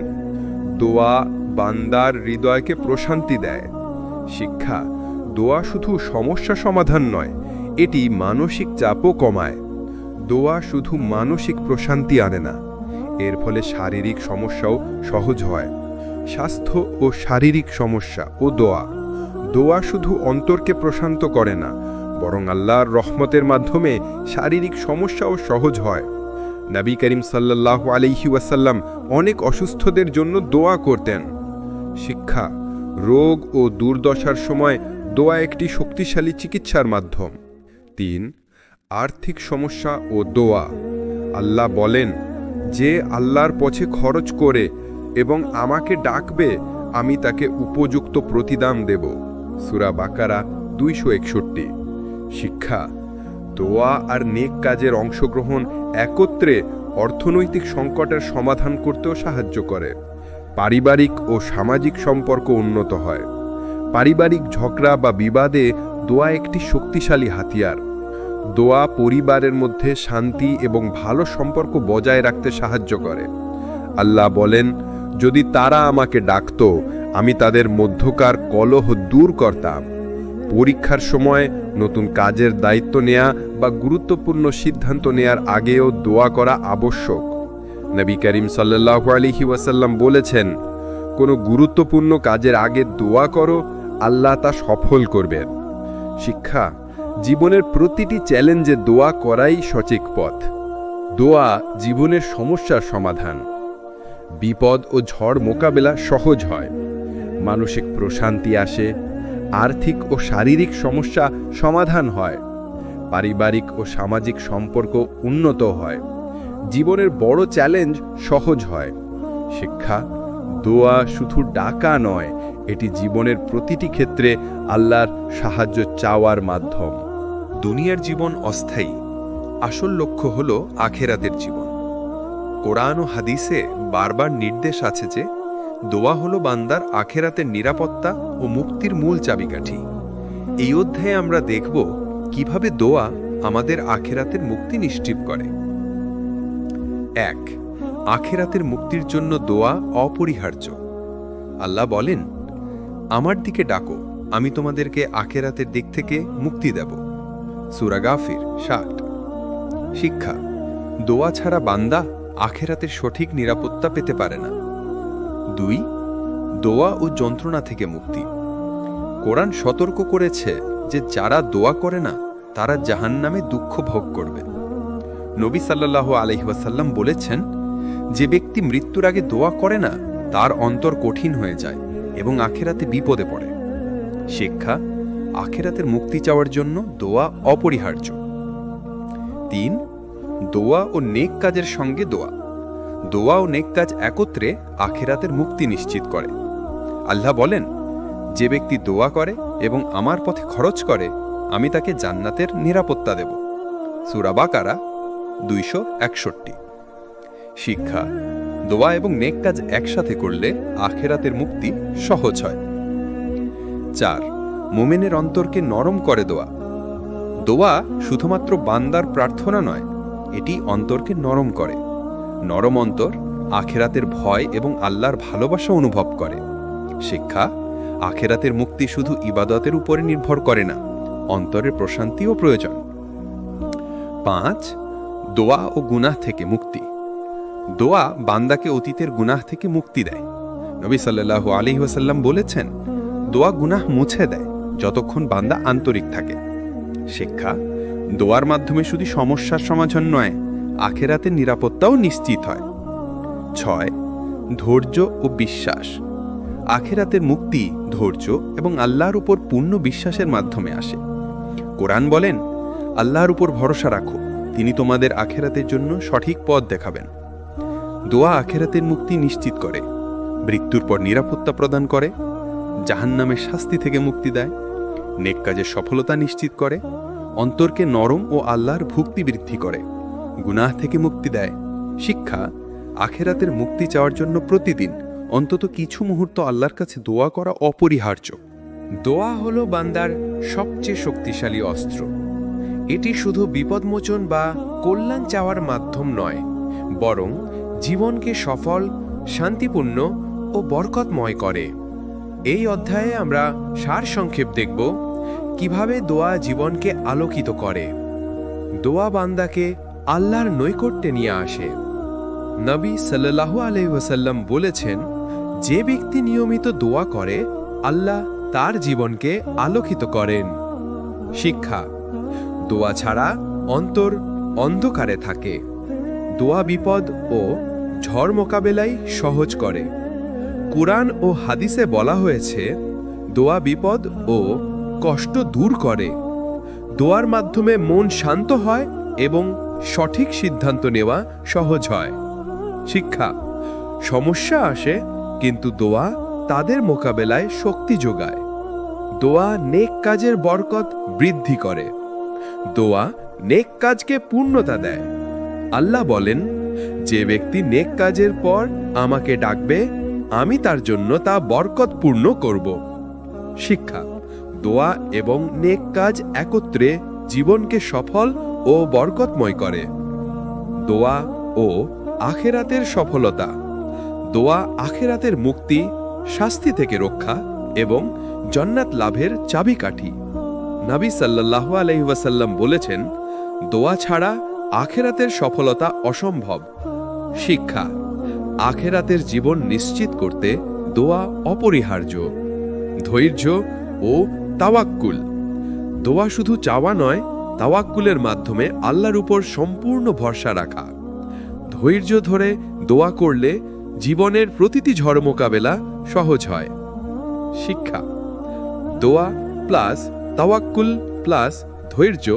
দোয়া বান্দার হৃদয়কে প্রশান্তি দেয়। শিক্ষা: দোয়া শুধু সমস্যা সমাধান নয়, এটি মানসিক চাপও কমায়। দোয়া শুধু মানসিক প্রশান্তি আনে না, এর ফলে শারীরিক সমস্যাও সহজ হয়। স্বাস্থ্য ও শারীরিক সমস্যা ও দোয়া শুধু অন্তরকে প্রশান্ত করে না, বরং আল্লাহর রহমতের মাধ্যমে শারীরিক সমস্যাও সহজ হয়। নবী করিম সাল্লাল্লাহু আলাইহি ওয়াসাল্লাম অনেক অসুস্থদের জন্য দোয়া করতেন। শিক্ষা: রোগ ও দুর্দশার সময় দোয়া একটি শক্তিশালী চিকিৎসার মাধ্যম। 3. আর্থিক সমস্যা ও দোয়া। আল্লাহ বলেন, যে আল্লাহর পথে খরচ করে এবং আমাকে ডাকবে, আমি তাকে উপযুক্ত প্রতিদান দেব। সূরা বাকারা 261। শিক্ষা: দোয়া আর নেক কাজের অংশগ্রহণ একত্রে অর্থনৈতিক সংকটের সমাধান করতেও সাহায্য করে। পারিবারিক ও সামাজিক সম্পর্ক উন্নত হয়। পারিবারিক ঝগড়া বা বিবাদে দোয়া একটি শক্তিশালী হাতিয়ার। দোয়া পরিবারের মধ্যে শান্তি এবং ভালো সম্পর্ক বজায় রাখতে সাহায্য করে। আল্লাহ বলেন, যদি তারা আমাকে ডাকত, আমি তাদের মধ্যকার কলহ দূর করতাম। পরীক্ষার সময়, নতুন কাজের দায়িত্ব নেয়া বা গুরুত্বপূর্ণ সিদ্ধান্ত নেয়ার আগেও দোয়া করা আবশ্যক। নবী করিম সাল্লাল্লাহু আলাইহি ওয়াসাল্লাম বলেছেন, কোনো গুরুত্বপূর্ণ কাজের আগে দোয়া করো, আল্লাহ তা সফল করবেন। শিক্ষা: জীবনের প্রতিটি চ্যালেঞ্জে দোয়া করাই সঠিক পথ। দোয়া জীবনের সমস্যার সমাধান। বিপদ ও ঝড় মোকাবেলা সহজ হয়। মানসিক প্রশান্তি আসে। আর্থিক ও শারীরিক সমস্যা সমাধান হয়। পারিবারিক ও সামাজিক সম্পর্ক উন্নত হয়। জীবনের বড় চ্যালেঞ্জ সহজ হয়। শিক্ষা: দোয়া শুধু ডাকা নয়, এটি জীবনের প্রতিটি ক্ষেত্রে আল্লাহর সাহায্য চাওয়ার মাধ্যম। দুনিয়ার জীবন অস্থায়ী, আসল লক্ষ্য হল আখেরাতের জীবন। কোরআন ও হাদিসে বারবার নির্দেশ আছে যে দোয়া হলো বান্দার আখেরাতের নিরাপত্তা ও মুক্তির মূল চাবিকাঠি। এই অধ্যায়ে আমরা দেখব কিভাবে দোয়া আমাদের আখেরাতের মুক্তি নিশ্চিত করে। 1. আখেরাতের মুক্তির জন্য দোয়া অপরিহার্য। আল্লাহ বলেন, আমার দিকে ডাকো, আমি তোমাদেরকে আখেরাতের দিক থেকে মুক্তি দেব। সূরা গাফির 60। শিক্ষা: দোয়া ছাড়া বান্দা আখেরাতের সঠিক নিরাপত্তা পেতে পারে না। 2. দোয়া ও যন্ত্রণা থেকে মুক্তি। কোরআন সতর্ক করেছে যে যারা দোয়া করে না তারা জাহান্নামে দুঃখ ভোগ করবে। নবী সাল্লাল্লাহু আলাইহি ওয়াসাল্লাম বলেছেন, যে ব্যক্তি মৃত্যুর আগে দোয়া করে না তার অন্তর কঠিন হয়ে যায় এবং আখেরাতে বিপদে পড়ে। শিক্ষা: আখেরাতের মুক্তি চাওয়ার জন্য দোয়া অপরিহার্য। 3. দোয়া ও নেক কাজের সঙ্গে দোয়া। দোয়া ও নেক কাজ একত্রে আখেরাতের মুক্তি নিশ্চিত করে। আল্লাহ বলেন, যে ব্যক্তি দোয়া করে এবং আমার পথে খরচ করে, আমি তাকে জান্নাতের নিরাপত্তা দেব। সূরা বাকারা 261। শিক্ষা: দোয়া এবং নেক কাজ একসাথে করলে আখেরাতের মুক্তি সহজ হয়। 4. মুমিনের অন্তরকে নরম করে দোয়া। দোয়া শুধুমাত্র বান্দার প্রার্থনা নয়, এটি অন্তরকে নরম করে। নরম অন্তর আখেরাতের ভয় এবং আল্লাহর ভালোবাসা অনুভব করে। শিক্ষা: আখেরাতের মুক্তি শুধু ইবাদতের উপরে নির্ভর করে না, অন্তরের প্রশান্তিও প্রয়োজন। 5. দোয়া ও গুনাহ থেকে মুক্তি। দোয়া বান্দাকে অতীতের গুনাহ থেকে মুক্তি দেয়। নবী সাল্লাল্লাহু আলাইহি ওয়াসাল্লাম বলেছেন, দোয়া গুনাহ মুছে দেয় যতক্ষণ বান্দা আন্তরিক থাকে। শিক্ষা: দোয়ার মাধ্যমে শুধু সমস্যার সমাধান নয়, আখেরাতের নিরাপত্তাও নিশ্চিত হয়। 6. ধৈর্য ও বিশ্বাস। আখেরাতের মুক্তি ধৈর্য এবং আল্লাহর উপর পূর্ণ বিশ্বাসের মাধ্যমে আসে। কোরআন বলেন, আল্লাহর উপর ভরসা রাখো, তিনি তোমাদের আখেরাতের জন্য সঠিক পথ দেখাবেন। দোয়া আখেরাতের মুক্তি নিশ্চিত করে, মৃত্যুর পর নিরাপত্তা প্রদান করে, জাহান্নামের শাস্তি থেকে মুক্তি দেয়, নেক কাজের সফলতা নিশ্চিত করে, অন্তরকে নরম ও আল্লাহর ভক্তি বৃদ্ধি করে, গুনাহ থেকে মুক্তি দেয়। শিক্ষা: আখেরাতের মুক্তি চাওয়ার জন্য প্রতিদিন অন্তত কিছু মুহূর্ত আল্লাহর কাছে দোয়া করা অপরিহার্য। দোয়া হলো বান্দার সবচেয়ে শক্তিশালী অস্ত্র। এটি শুধু বিপদমোচন বা কল্যাণ চাওয়ার মাধ্যম নয়, বরং জীবনকে সফল, শান্তিপূর্ণ ও ও বরকতময় করে। এই অধ্যায়ে আমরা সারসংক্ষেপ দেখব কিভাবে দোয়া জীবনকে আলোকিত করে। দোয়া বান্দাকে আল্লাহর নৈকট্যে নিয়ে আসে। নবী সাল্লাল্লাহু আলাইহি ওয়াসাল্লাম বলেছেন, যে ব্যক্তি নিয়মিত দোয়া করে আল্লাহ তার জীবনকে আলোকিত করেন। শিক্ষা: দোয়া ছাড়া অন্তর অন্ধকারে থাকে। দোয়া বিপদ ও ঝড় মোকাবেলাই সহজ করে। কুরআন ও হাদিসে বলা হয়েছে, দোয়া বিপদ ও কষ্ট দূর করে। দোয়ার মাধ্যমে মন শান্ত হয় এবং সঠিক সিদ্ধান্ত নেওয়া সহজ হয়। শিক্ষা: সমস্যা আসে, কিন্তু দোয়া তাদের মোকাবেলায় শক্তি যোগায়। দোয়া নেক কাজের বরকত বৃদ্ধি করে। দোয়া নেক কাজকে পূর্ণতা দেয়। আল্লাহ বলেন, যে ব্যক্তি নেক কাজের পর আমাকে ডাকবে, আমি তার জন্য তা বরকতপূর্ণ করব। শিক্ষা: দোয়া এবং নেক কাজ একত্রে জীবনকে সফল ও বরকতময় করে। দোয়া ও আখিরাতের সফলতা। দোয়া আখিরাতের মুক্তি, শাস্তি থেকে রক্ষা এবং জান্নাত লাভের চাবিকাঠি। নবী সাল্লাল্লাহু আলাইহি ওয়াসাল্লাম বলেছেন, দোয়া ছাড়া আখিরাতের সফলতা অসম্ভব। শিক্ষা: আখিরাতের জীবন নিশ্চিত করতে দোয়া অপরিহার্য। ধৈর্য ও তাওয়াক্কুল। দোয়া শুধু চাওয়া নয়, তাওয়াক্কুলের মাধ্যমে আল্লাহর উপর সম্পূর্ণ ভরসা রাখা। ধৈর্য ধরে দোয়া করলে জীবনের প্রতিটি ঝড় মোকাবেলা সহজ হয়। শিক্ষা: দোয়া প্লাস তাওয়াক্কুল প্লাস ধৈর্য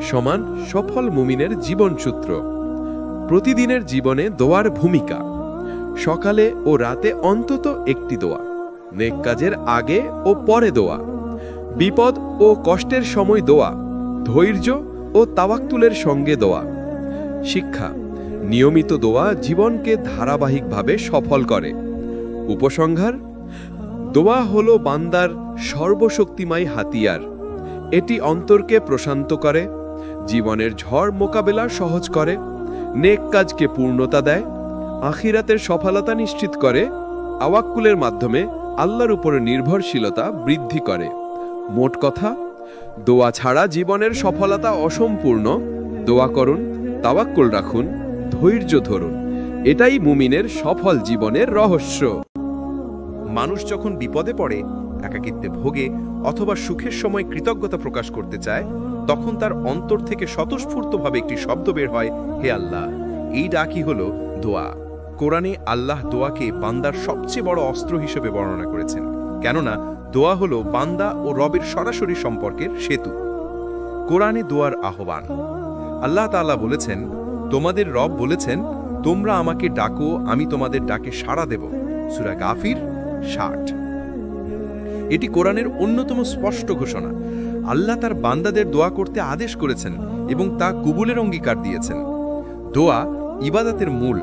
সমান সফল মুমিনের জীবনসূত্র। প্রতিদিনের জীবনে দোয়ার ভূমিকা: সকালে ও রাতে অন্তত একটি দোয়া, নেক কাজের আগে ও পরে দোয়া, বিপদ ও কষ্টের সময় দোয়া, ধৈর্য ও তাওয়াক্কুলের সঙ্গে দোয়া। শিক্ষা: নিয়মিত দোয়া জীবনকে ধারাবাহিকভাবে সফল করে। উপসংহার: দোয়া হলো বান্দার সর্বশক্তিময় হাতিয়ার। এটি অন্তরকে প্রশান্ত করে, জীবনের ঝড় মোকাবেলা সহজ করে, নেক কাজকে পূর্ণতা দেয়, আখিরাতের সফলতা নিশ্চিত করে, তাওয়াক্কুলের মাধ্যমে আল্লাহর উপর নির্ভরশীলতা বৃদ্ধি করে। মোট কথা, দোয়া ছাড়া জীবনের সফলতা অসম্পূর্ণ। দোয়া করুন, তাওয়াক্কুল রাখুন, ধৈর্য ধরুন। এটাই মুমিনের সফল জীবনের রহস্য। মানুষ যখন বিপদে পড়ে, একাকিত্বে ভোগে অথবা সুখের সময় কৃতজ্ঞতা প্রকাশ করতে চায়, তখন তার অন্তর থেকে স্বতঃস্ফূর্তভাবে একটি শব্দ বের হয়, হে আল্লাহ। এই ডাকই হলো দোয়া। কোরআনে আল্লাহ দোয়াকে বান্দার সবচেয়ে বড় অস্ত্র হিসেবে বর্ণনা করেছেন, কেননা দোয়া হলো বান্দা ও রবের সরাসরি সম্পর্কের সেতু। কোরআনে দোয়ার আহ্বান। আল্লাহ তাআলা বলেছেন, তোমাদের রব বলেছেন, তোমরা আমাকে ডাকো, আমি তোমাদের ডাকে সাড়া দেব। সূরা গাফির 60। এটি কোরআনের অন্যতম স্পষ্ট ঘোষণা। আল্লাহ তার বান্দাদের দোয়া করতে আদেশ করেছেন এবং তা কবুলের অঙ্গীকার দিয়েছেন। দোয়া ইবাদতের মূল।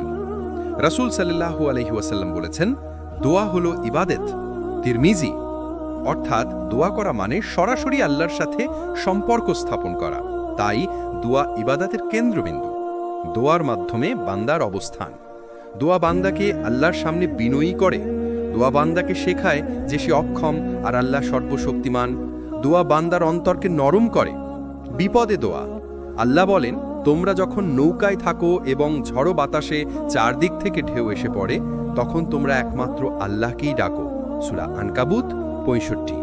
রাসূল সাল্লাল্লাহু আলাইহি ওয়াসাল্লাম বলেছেন, দোয়া হলো ইবাদত। তিরমিজি। অর্থাৎ দোয়া করা মানে সরাসরি আল্লাহর সাথে সম্পর্ক স্থাপন করা। তাই দোয়া ইবাদতের কেন্দ্রবিন্দু। দোয়ার মাধ্যমে বান্দার অবস্থান। দোয়া বান্দাকে আল্লাহর সামনে বিনয়ী করে। দোয়া বান্দাকে শেখায় যে সে অক্ষম আর আল্লাহ সর্বশক্তিমান। দোয়া বান্দার অন্তরকে নরম করে। বিপদে দোয়া। আল্লাহ বলেন, তোমরা যখন নৌকায় থাকো এবং ঝড়ো বাতাসে চারদিক থেকে ঢেউ এসে পড়ে, তখন তোমরা একমাত্র আল্লাহকেই ডাকো। সূরা আনকাবুত 65।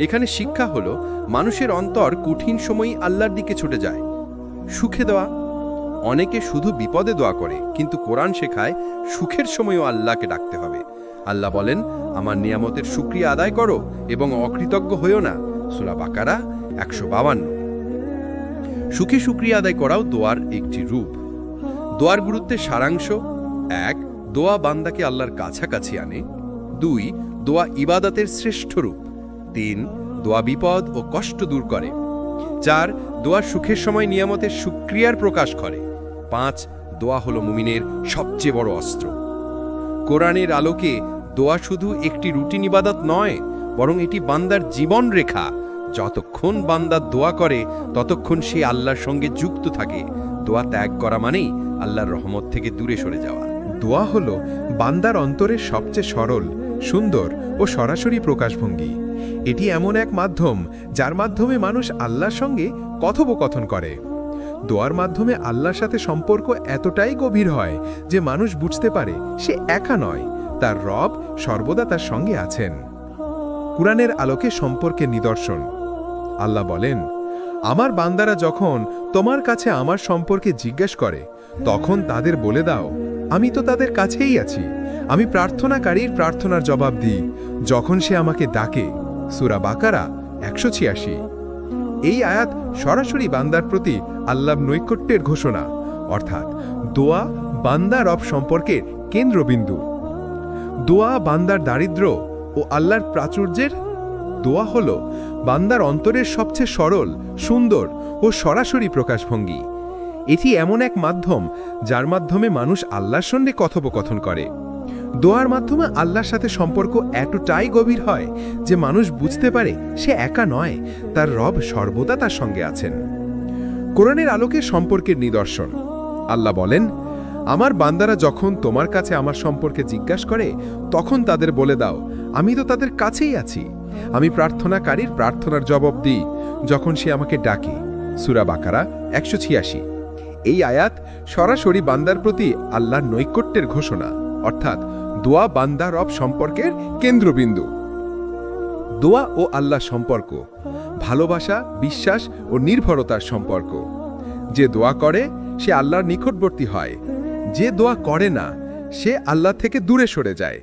এখানে শিক্ষা হলো, মানুষের অন্তর কঠিন সময়ই আল্লাহর দিকে ছুটে যায়। সুখে দোয়া। অনেকে শুধু বিপদে দোয়া করে, কিন্তু কোরআন শেখায় সুখের সময়ও আল্লাহকে ডাকতে হবে। আল্লাহ বলেন, আমার নিয়ামতের শুকরিয়া আদায় করো এবং অকৃতজ্ঞ হইও না। সূরা বাকারা 152। সুখে শুকরিয়া আদায় করাও দোয়ার একটি রূপ। দোয়ার গুরুত্বের সারাংশ: 1. দোয়া বান্দাকে আল্লাহর কাছাকাছি আনে। 2. দোয়া ইবাদতের শ্রেষ্ঠ রূপ। 3. দোয়া বিপদ ও কষ্ট দূর করে। 4. দোয়ার সুখের সময় নিয়ামতের শুকরিয়ার প্রকাশ করে। 5. দোয়া হলো মুমিনের সবচেয়ে বড় অস্ত্র। কোরআনের আলোকে দোয়া শুধু একটি রুটিন ইবাদত নয়, বরং এটি বান্দার জীবন রেখা। যতক্ষণ বান্দা দোয়া করে, ততক্ষণ সে আল্লাহর সঙ্গে যুক্ত থাকে। দোয়া ত্যাগ করা মানেই আল্লাহর রহমত থেকে দূরে সরে যাওয়া। দোয়া হল বান্দার অন্তরের সবচেয়ে সরল, সুন্দর ও সরাসরি প্রকাশভঙ্গি। এটি এমন এক মাধ্যম যার মাধ্যমে মানুষ আল্লাহর সঙ্গে কথোপকথন করে। দোয়ার মাধ্যমে আল্লাহর সাথে সম্পর্ক এতটাই গভীর হয় যে মানুষ বুঝতে পারে সে একা নয়, তার রব সর্বদা তার সঙ্গে আছেন। কুরআনের আলোকে সম্পর্কের নিদর্শন। আল্লাহ বলেন, আমার বান্দারা যখন তোমার কাছে আমার সম্পর্কে জিজ্ঞেস করে তখন তাদের বলে দাও, আমি তো তাদের কাছেই আছি। আমি প্রার্থনাকারীর প্রার্থনার জবাব দিই যখন সে আমাকে ডাকে। সূরা বাকারা 186। এই আয়াত সরাসরি বান্দার প্রতি আল্লাহর নৈকট্যের ঘোষণা, অর্থাৎ দোয়া বান্দা রব সম্পর্কের কেন্দ্রবিন্দু। দোয়া বান্দার দারিদ্র্য ও আল্লাহর প্রাচুর্যের। দোয়া হল বান্দার অন্তরের সবচেয়ে সরল, সুন্দর ও সরাসরি প্রকাশভঙ্গি। এটি এমন এক মাধ্যম যার মাধ্যমে মানুষ আল্লাহর সঙ্গে কথোপকথন করে। দোয়ার মাধ্যমে আল্লাহর সাথে সম্পর্ক এতটাই গভীর হয় যে মানুষ বুঝতে পারে সে একা নয়, তার রব সর্বদা তার সঙ্গে আছেন। কোরআনের আলোকে সম্পর্কের নিদর্শন। আল্লাহ বলেন, আমার বান্দারা যখন তোমার কাছে আমার সম্পর্কে জিজ্ঞাসা করে তখন তাদের বলে দাও, আমি তো তাদের কাছেই আছি। আমি প্রার্থনাকারীর প্রার্থনার জবাব দিই যখন সে আমাকে ডাকে। সূরা বাকারা 186। এই আয়াত সরাসরি বান্দার প্রতি আল্লাহর নৈকট্যের ঘোষণা, অর্থাৎ দোয়া বান্দা রব সম্পর্কের কেন্দ্রবিন্দু। দোয়া ও আল্লাহ সম্পর্ক ভালোবাসা, বিশ্বাস ও নির্ভরতার সম্পর্ক। যে দোয়া করে সে আল্লাহর নিকটবর্তী হয়, যে দোয়া করে না সে আল্লাহ থেকে দূরে সরে যায়।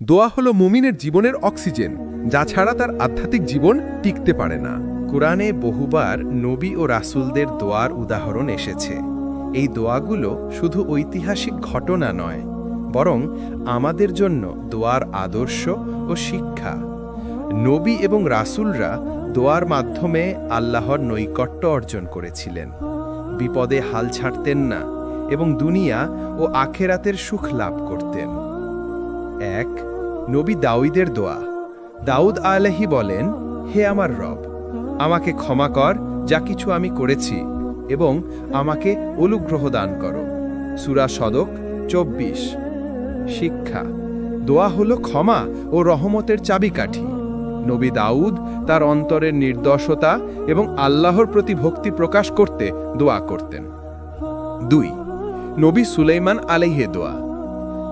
দোয়া হলো মুমিনের জীবনের অক্সিজেন, যা ছাড়া তার আধ্যাত্মিক জীবন টিকতে পারে না। কোরআনে বহুবার নবী ও রাসূলদের দোয়ার উদাহরণ এসেছে। এই দোয়াগুলো শুধু ঐতিহাসিক ঘটনা নয়, বরং আমাদের জন্য দোয়ার আদর্শ ও শিক্ষা। নবী এবং রাসূলরা দোয়ার মাধ্যমে আল্লাহর নৈকট্য অর্জন করেছিলেন, বিপদে হাল ছাড়তেন না এবং দুনিয়া ও আখেরাতের সুখ লাভ করতেন। 1. নবী দাউদের দোয়া। দাউদ আলাইহি বলেন, হে আমার রব, আমাকে ক্ষমা কর যা কিছু আমি করেছি এবং আমাকে অনুগ্রহ দান করো। সূরা সদক 24। শিক্ষা। দোয়া হলো ক্ষমা ও রহমতের চাবিকাঠি। নবী দাউদ তার অন্তরের নির্দোষতা এবং আল্লাহর প্রতি ভক্তি প্রকাশ করতে দোয়া করতেন। 2. নবী সুলাইমান আলাইহি দোয়া।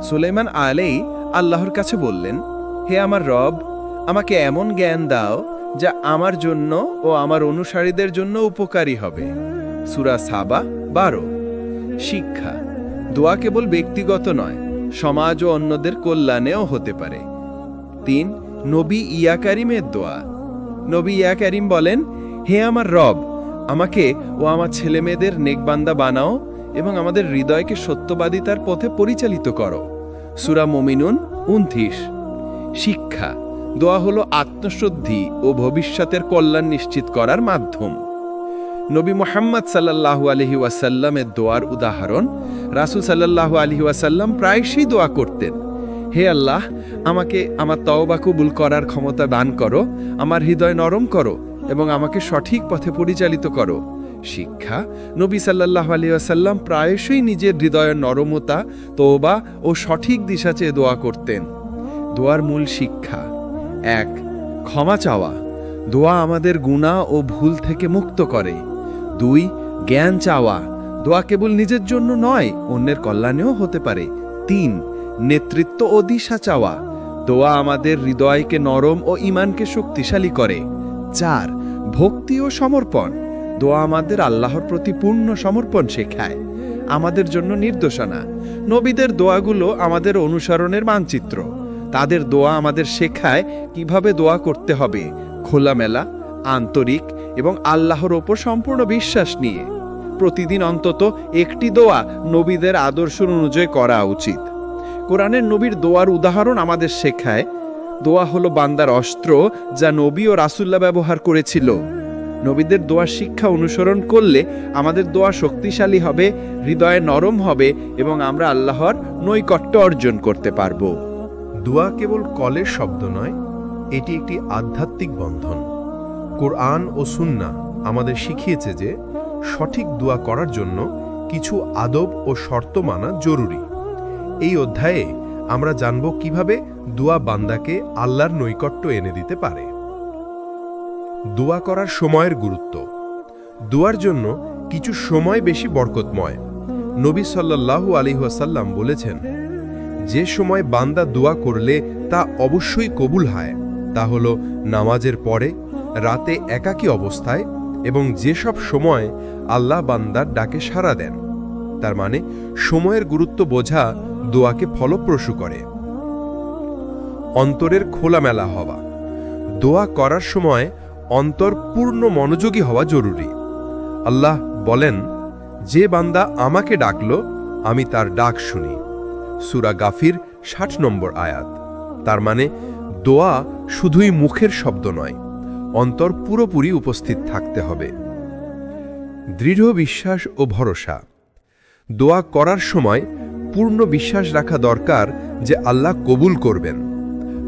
সুলাইমান আলাইহি আল্লাহর কাছে বললেন, হে আমার রব, আমাকে এমন জ্ঞান দাও যা আমার জন্য ও আমার অনুসারীদের জন্য উপকারী হবে। সূরা সাবা 12। শিক্ষা। দোয়া কেবল ব্যক্তিগত নয়, সমাজ ও অন্যদের কল্যাণেও হতে পারে। 3. নবী ইয়া কারিমের দোয়া। নবী ইয়া কারিম বলেন, হে আমার রব, আমাকে ও আমার ছেলেমেয়েদের নেকবান্দা বানাও এবং আমাদের হৃদয়কে সত্যবাদিতার পথে পরিচালিত করো। সূরা মুমিনুন 29। শিক্ষা। দোয়া হলো আত্মশুদ্ধি ও ভবিষ্যতের কল্যাণ নিশ্চিত করার মাধ্যম। নবী মুহাম্মদ সাল্লাল্লাহু আলাইহি ওয়াসাল্লামের দোয়ার উদাহরণ। রাসূল সাল্লাল্লাহু আলাইহি ওয়াসাল্লাম প্রায়শই দোয়া করতেন, হে আল্লাহ, আমাকে আমার তওবা কবুল করার ক্ষমতা দান করো, আমার হৃদয় নরম করো এবং আমাকে সঠিক পথে পরিচালিত করো। শিক্ষা। নবী সাল্লাল্লাহু আলাইহি ওয়াসাল্লাম প্রায়শই নিজের হৃদয়ের নরমতা, তওবা ও সঠিক দিশা চেয়ে দোয়া করতেন। দোয়ার মূল শিক্ষা। 1. ক্ষমা চাওয়া। দোয়া আমাদের গুনাহ ও ভুল থেকে মুক্ত করে। 2. জ্ঞান চাওয়া। দোয়া কেবল নিজের জন্য নয়, অন্যের কল্যাণেও হতে পারে। 3. নেতৃত্ব ও দিশা চাওয়া। দোয়া আমাদের হৃদয়কে নরম ও ঈমানকে শক্তিশালী করে। 4. ভক্তি ও সমর্পণ। দোয়া আমাদের আল্লাহর প্রতি পূর্ণ সমর্পণ শেখায়, আমাদের জন্য নির্দেশনা। নবীদের দোয়াগুলো আমাদের অনুসরণের মানচিত্র। তাদের দোয়া আমাদের শেখায় কিভাবে দোয়া করতে হবে, খোলামেলা, আন্তরিক এবং আল্লাহর ওপর সম্পূর্ণ বিশ্বাস নিয়ে। প্রতিদিন অন্তত একটি দোয়া নবীদের আদর্শ অনুযায়ী করা উচিত। কোরআনের নবীর দোয়ার উদাহরণ আমাদের শেখায়, দোয়া হলো বান্দার অস্ত্র যা নবী ও রাসূলুল্লাহ ব্যবহার করেছিল। নবীদের দোয়ার শিক্ষা অনুসরণ করলে আমাদের দোয়া শক্তিশালী হবে, হৃদয়ে নরম হবে এবং আমরা আল্লাহর নৈকট্য অর্জন করতে পারব। দোয়া কেবল কলের শব্দ নয়, এটি একটি আধ্যাত্মিক বন্ধন। কোরআন ও সুন্নাহ আমাদের শিখিয়েছে যে সঠিক দোয়া করার জন্য কিছু আদব ও শর্ত মানা জরুরি। এই অধ্যায়ে আমরা জানব কিভাবে দোয়া বান্দাকে আল্লাহর নৈকট্য এনে দিতে পারে। দোয়া করার সময়ের গুরুত্ব। দোয়ার জন্য কিছু সময় বেশি বরকতময়। নবী সাল্লাল্লাহু আলাইহি ওয়াসাল্লাম বলেছেন, যে সময় বান্দা দোয়া করলে তা অবশ্যই কবুল হয় তা হলো নামাজের পরে, রাতে একাকী অবস্থায় এবং যেসব সময় আল্লাহ বান্দার ডাকে সাড়া দেন। তার মানে সময়ের গুরুত্ব বোঝা দোয়াকে ফলপ্রসূ করে। অন্তরের খোলামেলা হওয়া। দোয়া করার সময় অন্তর পূর্ণ মনোযোগী হওয়া জরুরি। আল্লাহ বলেন, যে বান্দা আমাকে ডাকল আমি তার ডাক শুনি। সূরা গাফির ৬০ নম্বর আয়াত। তার মানে দোয়া শুধুই মুখের শব্দ নয়, অন্তর পুরোপুরি উপস্থিত থাকতে হবে। দৃঢ় বিশ্বাস ও ভরসা। দোয়া করার সময় পূর্ণ বিশ্বাস রাখা দরকার যে আল্লাহ কবুল করবেন।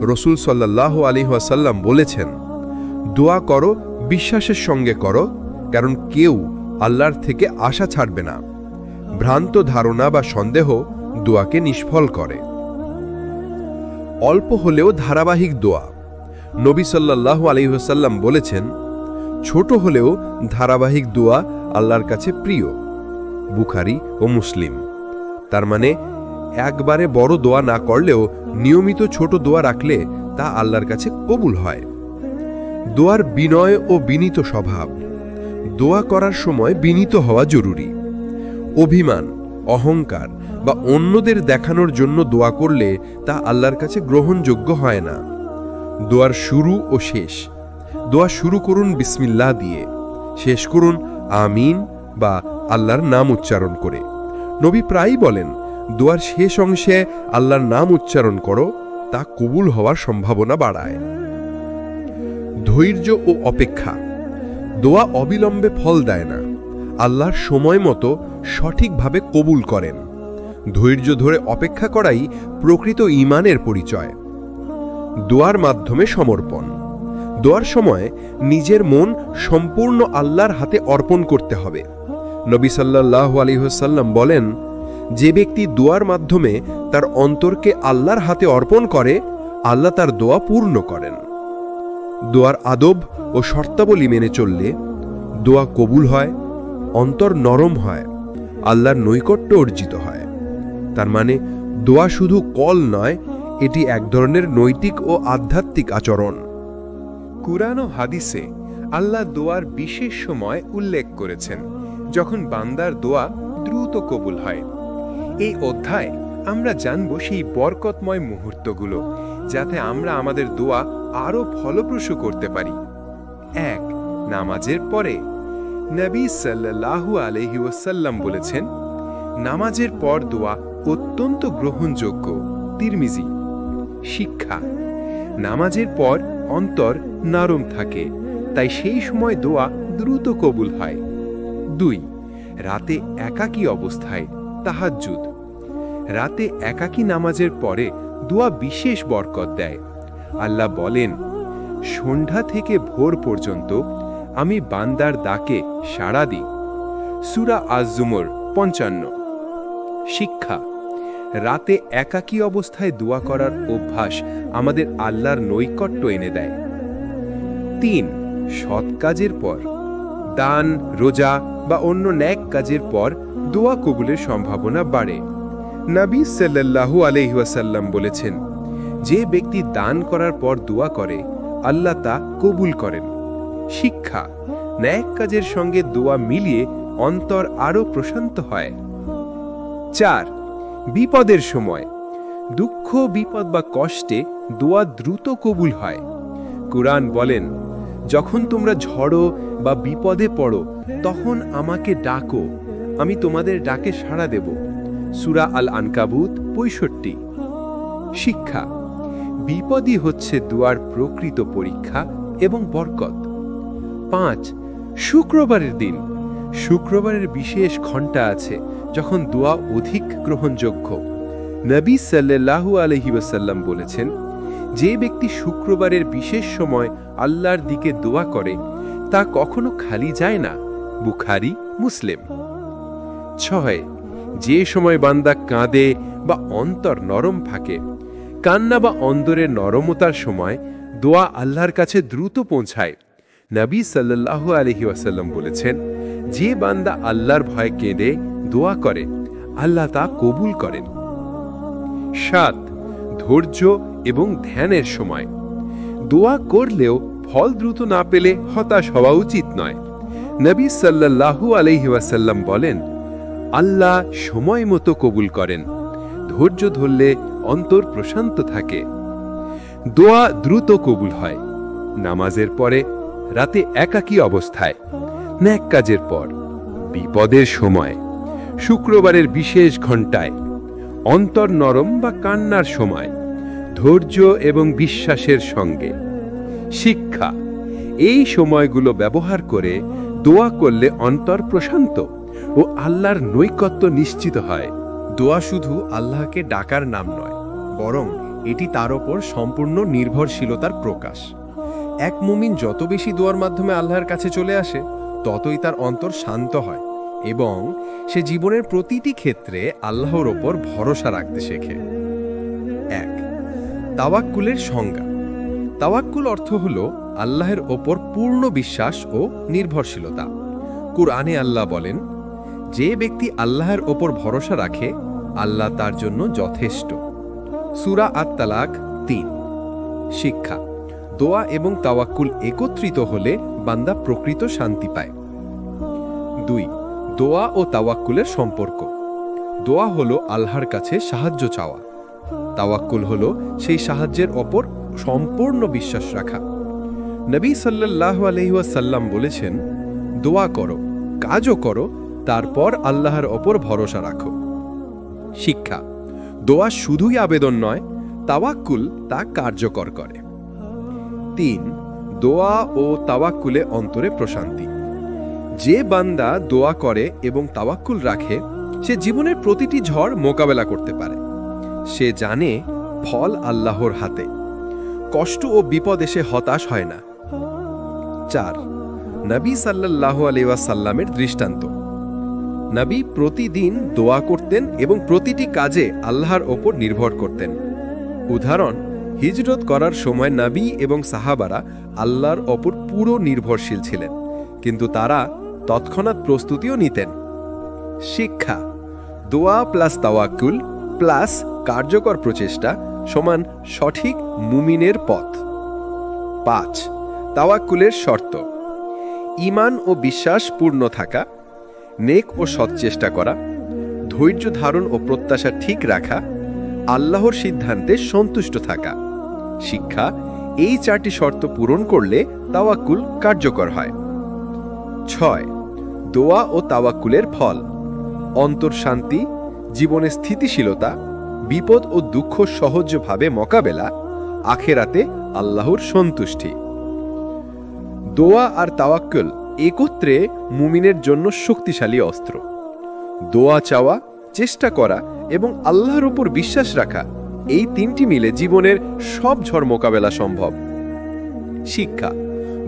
রাসূল সাল্লাল্লাহু আলাইহি ওয়াসাল্লাম বলেছেন, দোয়া করো বিশ্বাসের সঙ্গে করো, কারণ কেউ আল্লাহর থেকে আশা ছাড়বে না। ভ্রান্ত ধারণা বা সন্দেহ দোয়াকে নিষ্ফল করে। অল্প হলেও ধারাবাহিক দোয়া। নবী সাল্লাল্লাহু আলাইহি ওয়াসাল্লাম বলেছেন, ছোট হলেও ধারাবাহিক দোয়া আল্লাহর কাছে প্রিয়। বুখারী ও মুসলিম। তার মানে একবারে বড় দোয়া না করলেও নিয়মিত ছোট দোয়া রাখলে তা আল্লাহর কাছে কবুল হয়। দোয়ার বিনয় ও বিনীত স্বভাব। দোয়া করার সময় বিনীত হওয়া জরুরি। অভিমান, অহংকার বা অন্যদের দেখানোর জন্য দোয়া করলে তা আল্লাহর কাছে গ্রহণযোগ্য হয় না। দোয়ার শুরু ও শেষ। দোয়া শুরু করুন বিসমিল্লাহ দিয়ে, শেষ করুন আমিন বা আল্লাহর নাম উচ্চারণ করে। নবী প্রায়ই বলেন, দোয়ার শেষ অংশে আল্লাহর নাম উচ্চারণ করো, তা কবুল হওয়ার সম্ভাবনা বাড়ায়। ধৈর্য ও অপেক্ষা। দোয়া অবিলম্বে ফল দেয় না, আল্লাহর সময় মতো সঠিকভাবে কবুল করেন। ধৈর্য ধরে অপেক্ষা করাই প্রকৃত ঈমানের পরিচয়। দোয়ার মাধ্যমে সমর্পণ। দোয়ার সময় নিজের মন সম্পূর্ণ আল্লাহর হাতে অর্পণ করতে হবে। নবী সাল্লাল্লাহু আলাইহি ওয়াসাল্লাম বলেন, যে ব্যক্তি দোয়ার মাধ্যমে তার অন্তরকে আল্লাহর হাতে অর্পণ করে, আল্লাহ তার দোয়া পূর্ণ করেন। দোয়ার আদব ও শর্তাবলী মেনে চললে দোয়া কবুল হয়, অন্তর নরম হয়, আল্লাহর নৈকট্য অর্জিত হয়। তার মানে দোয়া শুধু কল নয়, এটি এক ধরনের নৈতিক ও আধ্যাত্মিক আচরণ। কুরআন ও হাদিসে আল্লাহ দোয়ার বিশেষ সময় উল্লেখ করেছেন, যখন বান্দার দোয়া দ্রুত কবুল হয়। এই অধ্যায় আমরা জানব সেই বরকতময় মুহূর্তগুলো, যাতে আমরা আমাদের দোয়া আরও ফলপ্রসূ করতে পারি। ১. নামাজের পরে। নবী সাল্লাল্লাহু আলাইহি ওয়াসাল্লাম বলেছেন, নামাজের পর দোয়া অত্যন্ত গ্রহণযোগ্য। তিরমিজি। শিক্ষা। নামাজের পর অন্তর নরম থাকে, তাই সেই সময় দোয়া দ্রুত কবুল হয়। ২. রাতে একাকী অবস্থায়। তাহাজ্জুদ। রাতে একাকী নামাজের পরে দোয়া বিশেষ বরকত দেয়। আল্লাহ বলেন, সন্ধ্যা থেকে ভোর পর্যন্ত আমি বান্দার ডাকে সাড়া দিই। সূরা আজ-জুমর ৫৫। শিক্ষা। রাতে একাকী অবস্থায় দোয়া করার অভ্যাস আমাদের আল্লাহর নৈকট্য এনে দেয়। ৩. সৎ কাজের পর। দান, রোজা বা অন্য নেক কাজের পর দোয়া কবুলের সম্ভাবনা বাড়ে। নবী সাল্লাল্লাহু আলাইহি ওয়াসাল্লাম বলেছেন, যে ব্যক্তি দান করার পর দোয়া করে, আল্লাহ তা কবুল করেন। শিক্ষা। নেক কাজের সঙ্গে দোয়া মিলিয়ে অন্তর আরও প্রশান্ত হয়। ৪. বিপদের সময়। দুঃখ, বিপদ বা কষ্টে দোয়া দ্রুত কবুল হয়। কুরআন বলেন, যখন তোমরা ঝড়ো বা বিপদে পড়ো, তখন আমাকে ডাকো, আমি তোমাদের ডাকে সাড়া দেব। সূরা আল-আনকাবুত ৬৫। শিক্ষা। বিপদই হচ্ছে দোয়ার প্রকৃত পরীক্ষা এবং বরকত। ৫. শুক্রবারের দিন। শুক্রবারের বিশেষ ঘণ্টা আছে, যখন দোয়া অধিক গ্রহণযোগ্য। নবী সাল্লাল্লাহু আলাইহি ওয়াসাল্লাম বলেছেন, যে ব্যক্তি শুক্রবারের বিশেষ সময় আল্লাহর দিকে দোয়া করে, তা কখনো খালি যায় না। বুখারী, মুসলিম। ৬. যে সময় বান্দা কাঁদে বা অন্তর নরম থাকে, কান্না বা অন্তরের নরমতার সময় দোয়া আল্লাহর কাছে দ্রুত পৌঁছায়। নবী সাল্লাল্লাহু আলাইহি ওয়াসাল্লাম বলেছেন, যে বান্দা আল্লাহর ভয়ে কেঁদে দোয়া করে, আল্লাহ তা কবুল করেন। 7. ধৈর্য এবং ধ্যানের সময়। দোয়া করলেও ফল দ্রুত না পেলে হতাশ হওয়া উচিত নয়। নবী সাল্লাল্লাহু আলাইহি ওয়াসাল্লাম বলেন, আল্লাহ সময় মতো কবুল করেন। ধৈর্য ধরলে অন্তর প্রশান্ত থাকে। দোয়া দ্রুত কবুল হয় নামাজের পরে, রাতে একাকী অবস্থায়, নেক কাজের পর, বিপদের সময়, শুক্রবারের বিশেষ ঘণ্টায়, অন্তর নরম বা কান্নার সময়, ধৈর্য এবং বিশ্বাসের সঙ্গে। শিক্ষা: এই সময়গুলো ব্যবহার করে দোয়া করলে অন্তর প্রশান্ত ও আল্লাহর নৈকট্য নিশ্চিত হয়। দোয়া শুধু আল্লাহকে ডাকার নাম নয়, বরং এটি তার ওপর সম্পূর্ণ নির্ভরশীলতার প্রকাশ। এক মুমিন যত বেশি দোয়ার মাধ্যমে আল্লাহর কাছে চলে আসে, ততই তার অন্তর শান্ত হয় এবং সে জীবনের প্রতিটি ক্ষেত্রে আল্লাহর ওপর ভরসা রাখতে শেখে। 1. তাওয়াক্কুলের সংজ্ঞা। তাওয়াক্কুল অর্থ হল আল্লাহর ওপর পূর্ণ বিশ্বাস ও নির্ভরশীলতা। কুরআনে আল্লাহ বলেন, যে ব্যক্তি আল্লাহর ওপর ভরসা রাখে, আল্লাহ তার জন্য যথেষ্ট। সূরা আত-তালাক 3। শিক্ষা: দোয়া এবং তাওয়াক্কুল একত্রিত হলে বান্দা প্রকৃত শান্তি পায়। 2. দোয়া ও তাওয়াক্কুলের সম্পর্ক। দোয়া হলো আল্লাহর কাছে সাহায্য চাওয়া। তাওয়াক্কুল হলো সেই সাহায্যের ওপর সম্পূর্ণ বিশ্বাস রাখা। নবী সাল্লাল্লাহু আলাইহি ওয়াসাল্লাম বলেছেন, দোয়া করো, কাজও করো, তারপর আল্লাহর ওপর ভরসা রাখো। শিক্ষা: দোয়া শুধুই আবেদন নয়, তাওয়াক্কুল তা কার্যকর করে। 3. দোয়া ও তাওয়াক্কুলে অন্তরে প্রশান্তি। যে বান্দা দোয়া করে এবং তাওয়াক্কুল রাখে, সে জীবনের প্রতিটি ঝড় মোকাবেলা করতে পারে। সে জানে ফল আল্লাহর হাতে। কষ্ট ও বিপদ এসে হতাশ হয় না। 4. নবী সাল্লাল্লাহু আলাইহি ওয়াসাল্লামের দৃষ্টান্ত। নবী প্রতিদিন দোয়া করতেন এবং প্রতিটি কাজে আল্লাহর ওপর নির্ভর করতেন। উদাহরণ: হিজরত করার সময় নবী এবং সাহাবারা আল্লাহর ওপর পুরো নির্ভরশীল ছিলেন, কিন্তু তারা তৎক্ষণাৎ প্রস্তুতিও নিতেন। শিক্ষা: দোয়া প্লাস তাওয়াক্কুল প্লাস কার্যকর প্রচেষ্টা সমান সঠিক মুমিনের পথ। 5. তাওয়াক্কুলের শর্ত। ঈমান ও বিশ্বাস পূর্ণ থাকা, নেক ও সৎ চেষ্টা করা, ধৈর্য ধারণ ও প্রত্যাশা ঠিক রাখা, আল্লাহর সিদ্ধান্তে সন্তুষ্ট থাকা। শিক্ষা: এই 4টি শর্ত পূরণ করলে তাওয়াক্কুল কার্যকর হয়। 6. দোয়া ও তাওয়াক্কুলের ফল। অন্তর শান্তি, জীবনে স্থিতিশীলতা, বিপদ ও দুঃখ সহজভাবে মোকাবেলা, আখেরাতে আল্লাহর সন্তুষ্টি। দোয়া আর তাওয়াক্কুল একত্রে মুমিনের জন্য শক্তিশালী অস্ত্র। দোয়া চাওয়া, চেষ্টা করা এবং আল্লাহর উপর বিশ্বাস রাখা, এই 3টি মিলে জীবনের সব ঝড় মোকাবেলা সম্ভব। শিক্ষা: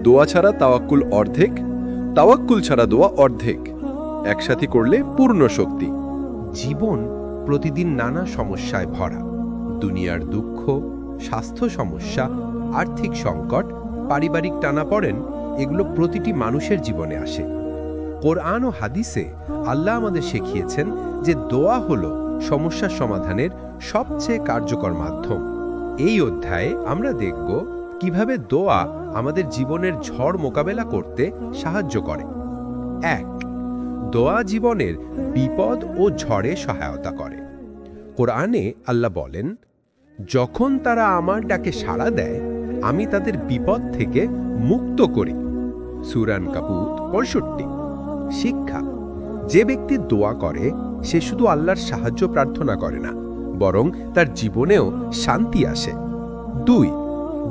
দোয়া ছাড়া তাওয়াক্কুল অর্ধেক, তাওয়াক্কুল ছাড়া দোয়া অর্ধেক। একসাথে করলে পূর্ণ শক্তি। জীবন প্রতিদিন নানা সমস্যায় ভরা। দুনিয়ার দুঃখ, স্বাস্থ্য সমস্যা, আর্থিক সংকট, পারিবারিক টানাপড়েন, এগুলো প্রতিটি মানুষের জীবনে আসে। কোরআন ও হাদিসে আল্লাহ আমাদের শিখিয়েছেন যে দোয়া হলো সমস্যার সমাধানের সবচেয়ে কার্যকর মাধ্যম। এই অধ্যায়ে আমরা দেখব কিভাবে দোয়া আমাদের জীবনের ঝড় মোকাবেলা করতে সাহায্য করে। 1. দোয়া জীবনের বিপদ ও ঝড়ে সহায়তা করে। কোরআনে আল্লাহ বলেন, যখন তারা আমার ডাকে সাড়া দেয়, আমি তাদের বিপদ থেকে মুক্ত করি। সূরা আনকাবুত 65। শিক্ষা: যে ব্যক্তি দোয়া করে, সে শুধু আল্লাহর সাহায্য প্রার্থনা করে না, বরং তার জীবনেও শান্তি আসে। 2.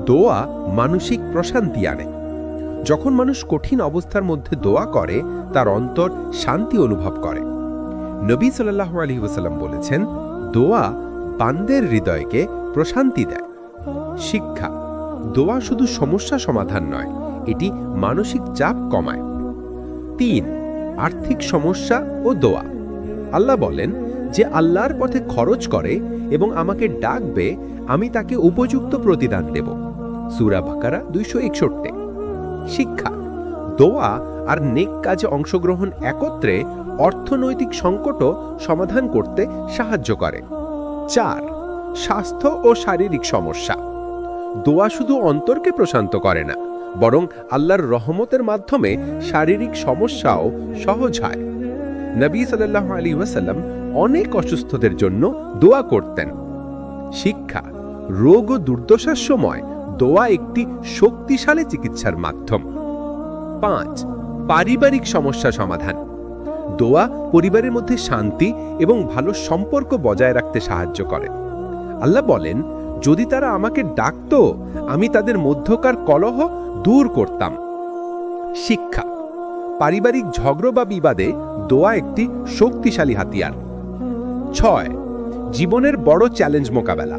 দোয়া মানসিক প্রশান্তি আনে। যখন মানুষ কঠিন অবস্থার মধ্যে দোয়া করে, তার অন্তর শান্তি অনুভব করে। নবী সাল্লাল্লাহু আলাইহি ওয়াসাল্লাম বলেছেন, দোয়া বান্দার হৃদয়কে প্রশান্তি দেয়। শিক্ষা: দোয়া শুধু সমস্যা সমাধান নয়, এটি মানসিক চাপ কমায়। 3. আর্থিক সমস্যা ও দোয়া। আল্লাহ বলেন, যে আল্লাহর পথে খরচ করে এবং আমাকে ডাকবে, আমি তাকে উপযুক্ত প্রতিদান দেব। সূরা বাকারা 261। শিক্ষা: দোয়া আর নেক কাজে অংশগ্রহণ একত্রে অর্থনৈতিক সংকটও সমাধান করতে সাহায্য করে। 4. স্বাস্থ্য ও শারীরিক সমস্যা। দোয়া শুধু অন্তরকে প্রশান্ত করে না, বরং আল্লাহর রহমতের মাধ্যমে শারীরিক সমস্যাও সহজ হয়। নবী সাল্লাল্লাহু আলাইহি ওয়াসাল্লাম অনেক অসুস্থদের জন্য দোয়া করতেন। শিক্ষা: রোগ ও দুর্দশার সময় দোয়া একটি শক্তিশালী চিকিৎসার মাধ্যম। 5. পারিবারিক সমস্যা সমাধান। দোয়া পরিবারের মধ্যে শান্তি এবং ভালো সম্পর্ক বজায় রাখতে সাহায্য করে। আল্লাহ বলেন, যদি তারা আমাকে ডাকতো, আমি তাদের মধ্যকার কলহ দূর করতাম। শিক্ষা: পারিবারিক ঝগড়া বা বিবাদে দোয়া একটি শক্তিশালী হাতিয়ার। 6. জীবনের বড় চ্যালেঞ্জ মোকাবেলা।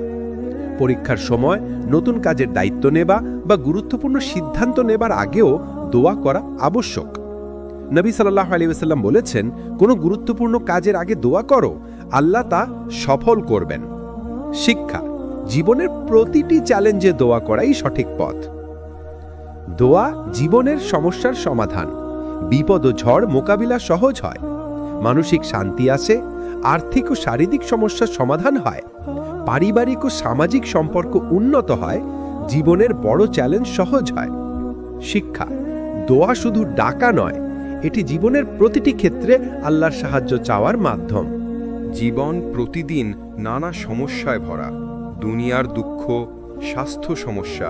পরীক্ষার সময়, নতুন কাজের দায়িত্ব নেবা বা গুরুত্বপূর্ণ সিদ্ধান্ত নেবার আগেও দোয়া করা আবশ্যক। নবী সাল্লাল্লাহু আলাইহি ওয়াসাল্লাম বলেছেন, কোনো গুরুত্বপূর্ণ কাজের আগে দোয়া করো, আল্লাহ তা সফল করবেন। শিক্ষা: জীবনের প্রতিটি চ্যালেঞ্জে দোয়া করাই সঠিক পথ। দোয়া জীবনের সমস্যার সমাধান। বিপদ ও ঝড় মোকাবিলা সহজ হয়, মানসিক শান্তি আসে, আর্থিক ও শারীরিক সমস্যার সমাধান হয়, পারিবারিক ও সামাজিক সম্পর্ক উন্নত হয়, জীবনের বড় চ্যালেঞ্জ সহজ হয়। শিক্ষা: দোয়া শুধু ডাকা নয়, এটি জীবনের প্রতিটি ক্ষেত্রে আল্লাহর সাহায্য চাওয়ার মাধ্যম। জীবন প্রতিদিন নানা সমস্যায় ভরা। দুনিয়ার দুঃখ, স্বাস্থ্য সমস্যা,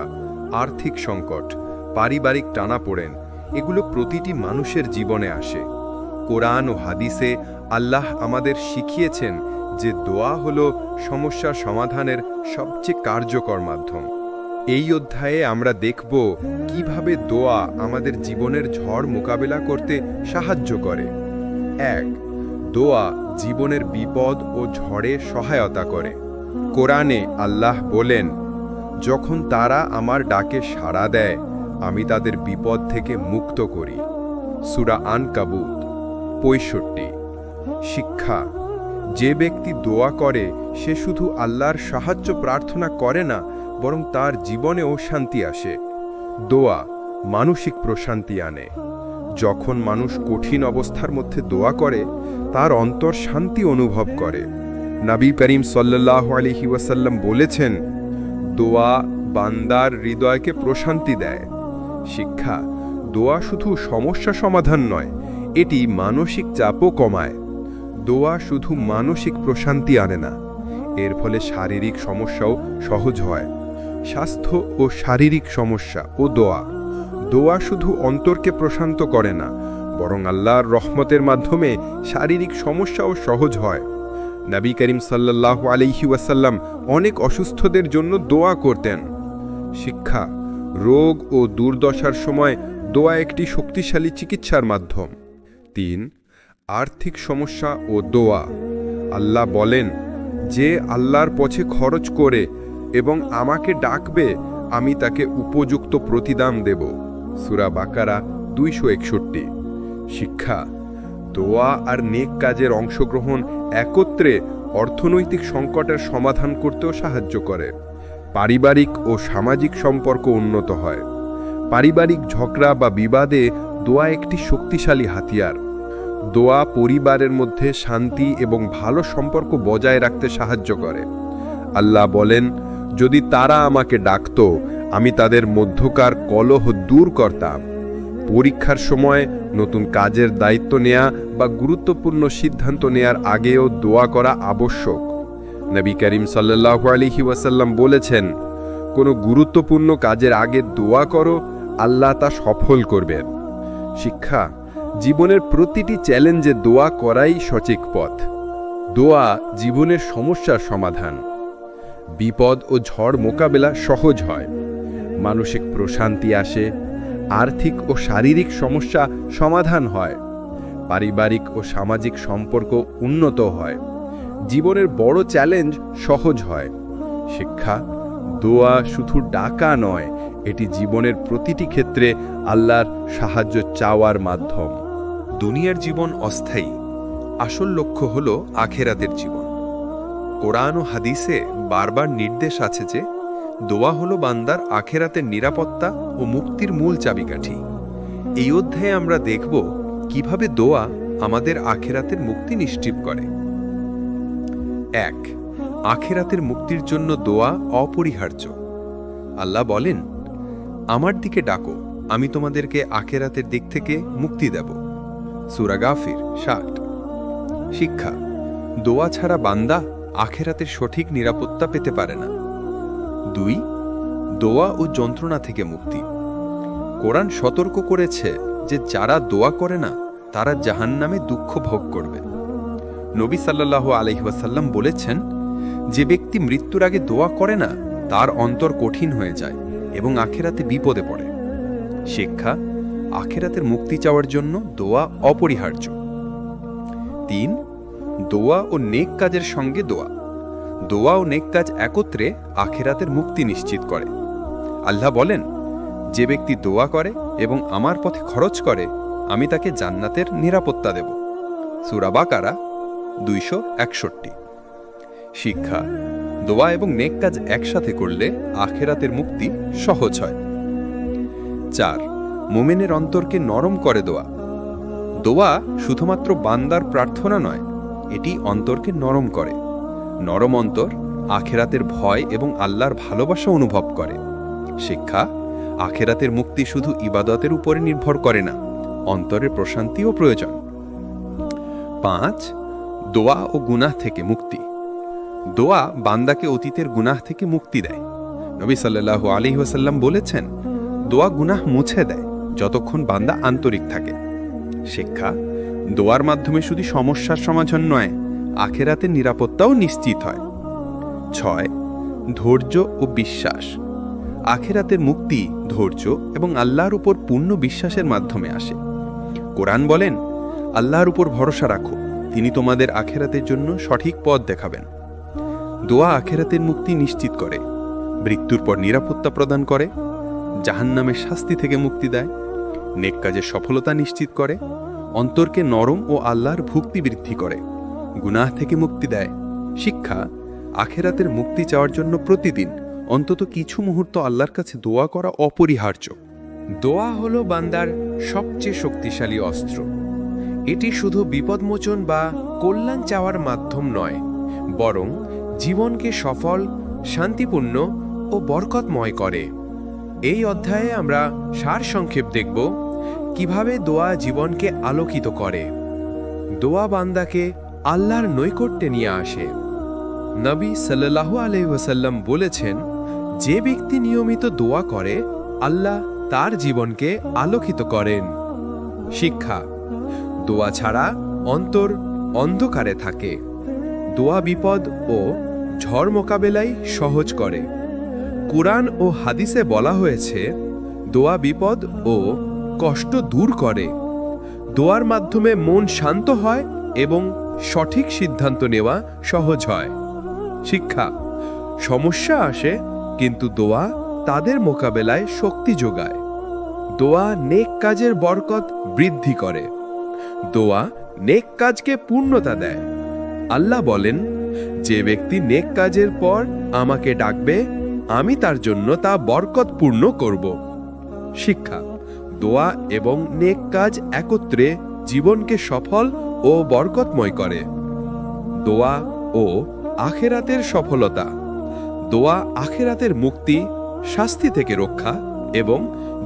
আর্থিক সংকট, পারিবারিক টানাপোড়েন, এগুলো প্রতিটি মানুষের জীবনে আসে। কোরআন ও হাদিসে আল্লাহ আমাদের শিখিয়েছেন যে দোয়া হলো সমস্যার সমাধানের সবচেয়ে কার্যকর মাধ্যম। এই অধ্যায়ে আমরা দেখব কিভাবে দোয়া আমাদের জীবনের ঝড় মোকাবেলা করতে সাহায্য করে। 1. দোয়া জীবনের বিপদ ও ঝড়ে সহায়তা করে। কোরআনে আল্লাহ বলেন, যখন তারা আমার ডাকে সাড়া দেয়, আমি তাদের বিপদ থেকে মুক্ত করি। সূরা আনকাবুত 65। শিক্ষা: যে ব্যক্তি দোয়া করে সে শুধু আল্লাহর সাহায্য প্রার্থনা করে না, বরং তার জীবনেও শান্তি আসে। দোয়া মানসিক প্রশান্তি আনে। যখন মানুষ কঠিন অবস্থার মধ্যে দোয়া করে, তার অন্তর শান্তি অনুভব করে। নবী করিম সাল্লাল্লাহু আলাইহি ওয়াসাল্লাম বলেছেন, দোয়া বান্দার হৃদয়কে প্রশান্তি দেয়। শিক্ষা: দোয়া শুধু সমস্যা সমাধান নয়, এটি মানসিক চাপও কমায়। দোয়া শুধু মানসিক প্রশান্তি আনে না, এর ফলে শারীরিক সমস্যাও সহজ হয়। স্বাস্থ্য ও শারীরিক সমস্যা ও দোয়া শুধু অন্তরকে প্রশান্ত করে না, বরং আল্লাহর রহমতের মাধ্যমে শারীরিক সমস্যাও সহজ হয়। নবী করিম সাল্লাল্লাহু আলাইহি ওয়াসাল্লাম অনেক অসুস্থদের জন্য দোয়া করতেন। শিক্ষা: রোগ ও দুর্দশার সময় দোয়া একটি শক্তিশালী চিকিৎসার মাধ্যম। 3. আর্থিক সমস্যা ও দোয়া। আল্লাহ বলেন, যে আল্লাহর পথে খরচ করে এবং আমাকে ডাকবে, আমি তাকে উপযুক্ত প্রতিদান দেব। সূরা বাকারা 261। শিক্ষা: দোয়া আর নেক কাজের অংশগ্রহণ একত্রে অর্থনৈতিক সংকটের সমাধান করতেও সাহায্য করে। পারিবারিক ও সামাজিক সম্পর্ক উন্নত হয়। পারিবারিক ঝগড়া বা বিবাদে দোয়া একটি শক্তিশালী হাতিয়ার। দোয়া পরিবারের মধ্যে শান্তি এবং ভালো সম্পর্ক বজায় রাখতে সাহায্য করে। আল্লাহ বলেন, যদি তারা আমাকে ডাকতো, আমি তাদের মধ্যকার কলহ দূর করতাম। পরীক্ষার সময়, নতুন কাজের দায়িত্ব নেয়া বা গুরুত্বপূর্ণ সিদ্ধান্ত নেয়ার আগেও দোয়া করা আবশ্যক। নবী করিম সাল্লাল্লাহু আলাইহি ওয়াসাল্লাম বলেছেন, কোনো গুরুত্বপূর্ণ কাজের আগে দোয়া করো, আল্লাহ তা সফল করবেন। শিক্ষা: জীবনের প্রতিটি চ্যালেঞ্জে দোয়া করাই সঠিক পথ। দোয়া জীবনের সমস্যার সমাধান। বিপদ ও ঝড় মোকাবেলা সহজ হয়, মানসিক প্রশান্তি আসে, আর্থিক ও শারীরিক সমস্যা সমাধান হয়, পারিবারিক ও সামাজিক সম্পর্ক উন্নত হয়, জীবনের বড় চ্যালেঞ্জ সহজ হয়। শিক্ষা: দোয়া শুধু ডাকা নয়, এটি জীবনের প্রতিটি ক্ষেত্রে আল্লাহর সাহায্য চাওয়ার মাধ্যম। দুনিয়ার জীবন অস্থায়ী, আসল লক্ষ্য হল আখেরাতের জীবন। কোরআন ও হাদিসে বারবার নির্দেশ আছে যে দোয়া হলো বান্দার আখেরাতের নিরাপত্তা ও মুক্তির মূল চাবিকাঠি। এই অধ্যায়ে আমরা দেখব কিভাবে দোয়া আমাদের আখেরাতের মুক্তি নিশ্চিত করে। 1. আখেরাতের মুক্তির জন্য দোয়া অপরিহার্য। আল্লাহ বলেন, আমার দিকে ডাকো, আমি তোমাদেরকে আখেরাতের দিক থেকে মুক্তি দেব। সূরা গাফির 60। শিক্ষা: দোয়া ছাড়া বান্দা আখেরাতের সঠিক নিরাপত্তা পেতে পারে না। 2. দোয়া ও যন্ত্রণা থেকে মুক্তি। কোরআন সতর্ক করেছে যে যারা দোয়া করে না তারা জাহান্নামে দুঃখ ভোগ করবে। নবী সাল্লাল্লাহু আলাইহি ওয়াসাল্লাম বলেছেন, যে ব্যক্তি মৃত্যুর আগে দোয়া করে না তার অন্তর কঠিন হয়ে যায় এবং আখেরাতে বিপদে পড়ে। শিক্ষা: আখেরাতের মুক্তি চাওয়ার জন্য দোয়া অপরিহার্য। 3. দোয়া ও নেক কাজের সঙ্গে দোয়া। দোয়া ও নেক কাজ একত্রে আখেরাতের মুক্তি নিশ্চিত করে। আল্লাহ বলেন, যে ব্যক্তি দোয়া করে এবং আমার পথে খরচ করে আমি তাকে জান্নাতের নিরাপত্তা দেব। সূরা বাকারা 261। শিক্ষা: দোয়া এবং নেক কাজ একসাথে করলে আখেরাতের মুক্তি সহজ হয়। 4. মুমিনের অন্তরকে নরম করে দোয়া। দোয়া শুধুমাত্র বান্দার প্রার্থনা নয়, এটি অন্তরকে নরম করে। নরম অন্তর আখেরাতের ভয় এবং আল্লাহর ভালোবাসা অনুভব করে। শিক্ষা: আখেরাতের মুক্তি শুধু ইবাদতের উপরে নির্ভর করে না, অন্তরের প্রশান্তিও প্রয়োজন। 5. দোয়া ও গুনাহ থেকে মুক্তি। দোয়া বান্দাকে অতীতের গুনাহ থেকে মুক্তি দেয়। নবী সাল্লাল্লাহু আলাইহি ওয়াসাল্লাম বলেছেন, দোয়া গুনাহ মুছে দেয় যতক্ষণ বান্দা আন্তরিক থাকে। শিক্ষা: দোয়ার মাধ্যমে শুধু সমস্যার সমাধান নয়, আখেরাতের নিরাপত্তাও নিশ্চিত হয়। 6. ধৈর্য ও বিশ্বাস। আখেরাতের মুক্তি ধৈর্য এবং আল্লাহর উপর পূর্ণ বিশ্বাসের মাধ্যমে আসে। কোরআন বলেন, আল্লাহর উপর ভরসা রাখো, তিনি তোমাদের আখেরাতের জন্য সঠিক পথ দেখাবেন। দোয়া আখেরাতের মুক্তি নিশ্চিত করে, মৃত্যুর পর নিরাপত্তা প্রদান করে, জাহান্নামের শাস্তি থেকে মুক্তি দেয়, নেক কাজের সফলতা নিশ্চিত করে, অন্তরকে নরম ও আল্লাহর ভক্তি বৃদ্ধি করে, গুনাহ থেকে মুক্তি দেয়। শিক্ষা: আখেরাতের মুক্তি চাওয়ার জন্য প্রতিদিন অন্তত কিছু মুহূর্ত আল্লাহর কাছে দোয়া করা অপরিহার্য। দোয়া হলো বান্দার সবচেয়ে শক্তিশালী অস্ত্র। এটি শুধু বিপদমোচন বা কল্যাণ চাওয়ার মাধ্যম নয়, বরং জীবনকে সফল, শান্তিপূর্ণ ও বরকতময় করে। এই অধ্যায়ে আমরা সারসংক্ষেপ দেখব কিভাবে দোয়া জীবনকে আলোকিত করে। দোয়া বান্দাকে আল্লাহর নৈকট্যে নিয়ে আসে। নবী সাল্লাল্লাহু আলাইহি ওয়াসাল্লাম বলেছেন, যে ব্যক্তি নিয়মিত দোয়া করে আল্লাহ তার জীবনকে আলোকিত করেন। শিক্ষা: দোয়া ছাড়া অন্তর অন্ধকারে থাকে। দোয়া বিপদ ও ঝড় মোকাবেলাই সহজ করে। কুরআন ও হাদিসে বলা হয়েছে, দোয়া বিপদ ও কষ্ট দূর করে। দোয়ার মাধ্যমে মন শান্ত হয় এবং সঠিক সিদ্ধান্ত নেওয়া সহজ হয়। শিক্ষা: সমস্যা আসে, কিন্তু দোয়া তাদের মোকাবেলায় শক্তি যোগায়। দোয়া নেক কাজের বরকত বৃদ্ধি করে। দোয়া নেক কাজকে পূর্ণতা দেয়। আল্লাহ বলেন, যে ব্যক্তি নেক কাজের পর আমাকে ডাকবে আমি তার জন্য তা বরকতপূর্ণ করব। শিক্ষা: দোয়া এবং নেক কাজ একত্রে জীবনকে সফল ও বরকতময় করে। দোয়া ও আখেরাতের সফলতা। দোয়া আখেরাতের মুক্তি, শাস্তি থেকে রক্ষা এবং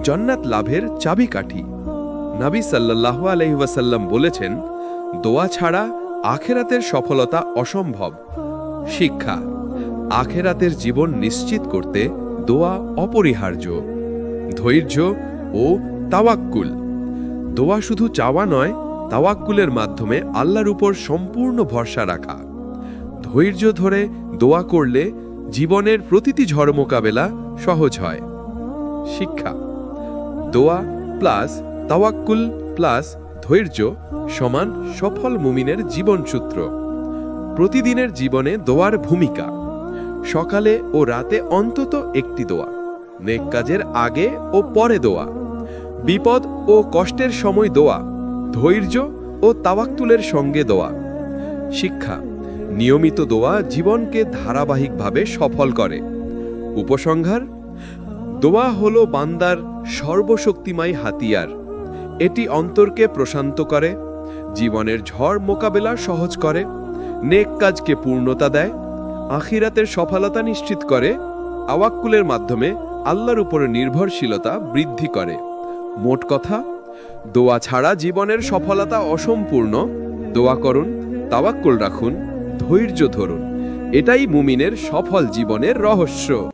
জান্নাত লাভের চাবিকাঠি। নবী সাল্লাল্লাহু আলাইহি ওয়াসাল্লাম বলেছেন, দোয়া ছাড়া আখেরাতের সফলতা অসম্ভব। শিক্ষা: আখেরাতের জীবন নিশ্চিত করতে দোয়া অপরিহার্য। ধৈর্য ও তাওয়াক্কুল। দোয়া শুধু চাওয়া নয়, তাওয়াক্কুলের মাধ্যমে আল্লাহর উপর সম্পূর্ণ ভরসা রাখা। ধৈর্য ধরে দোয়া করলে জীবনের প্রতিটি ঝড় মোকাবেলা সহজ হয়। শিক্ষা: দোয়া প্লাস তাওয়াক্কুল প্লাস ধৈর্য সমান সফল মুমিনের জীবনসূত্র। প্রতিদিনের জীবনে দোয়ার ভূমিকা। সকালে ও রাতে অন্তত একটি দোয়া, নেক কাজের আগে ও পরে দোয়া, বিপদ ও কষ্টের সময় দোয়া, ধৈর্য ও তাওয়াক্কুলের সঙ্গে দোয়া। শিক্ষা নিয়মিত দোয়া জীবনকে ধারাবাহিকভাবে সফল করে। উপসংহার দোয়া হলো বান্দার সর্বশক্তিময় হাতিয়ার। এটি অন্তরকে প্রশান্ত করে, জীবনের ঝড় মোকাবেলা সহজ করে, নেক কাজকে পূর্ণতা দেয়, আখিরাতের সফলতা নিশ্চিত করে, তাওয়াক্কুলের মাধ্যমে আল্লাহর উপরে নির্ভরশীলতা বৃদ্ধি করে। মোট কথা, দোয়া ছাড়া জীবনের সফলতা অসম্পূর্ণ। দোয়া করুন, তাওয়াক্কুল রাখুন, ধৈর্য ধরুন। এটাই মুমিনের সফল জীবনের রহস্য।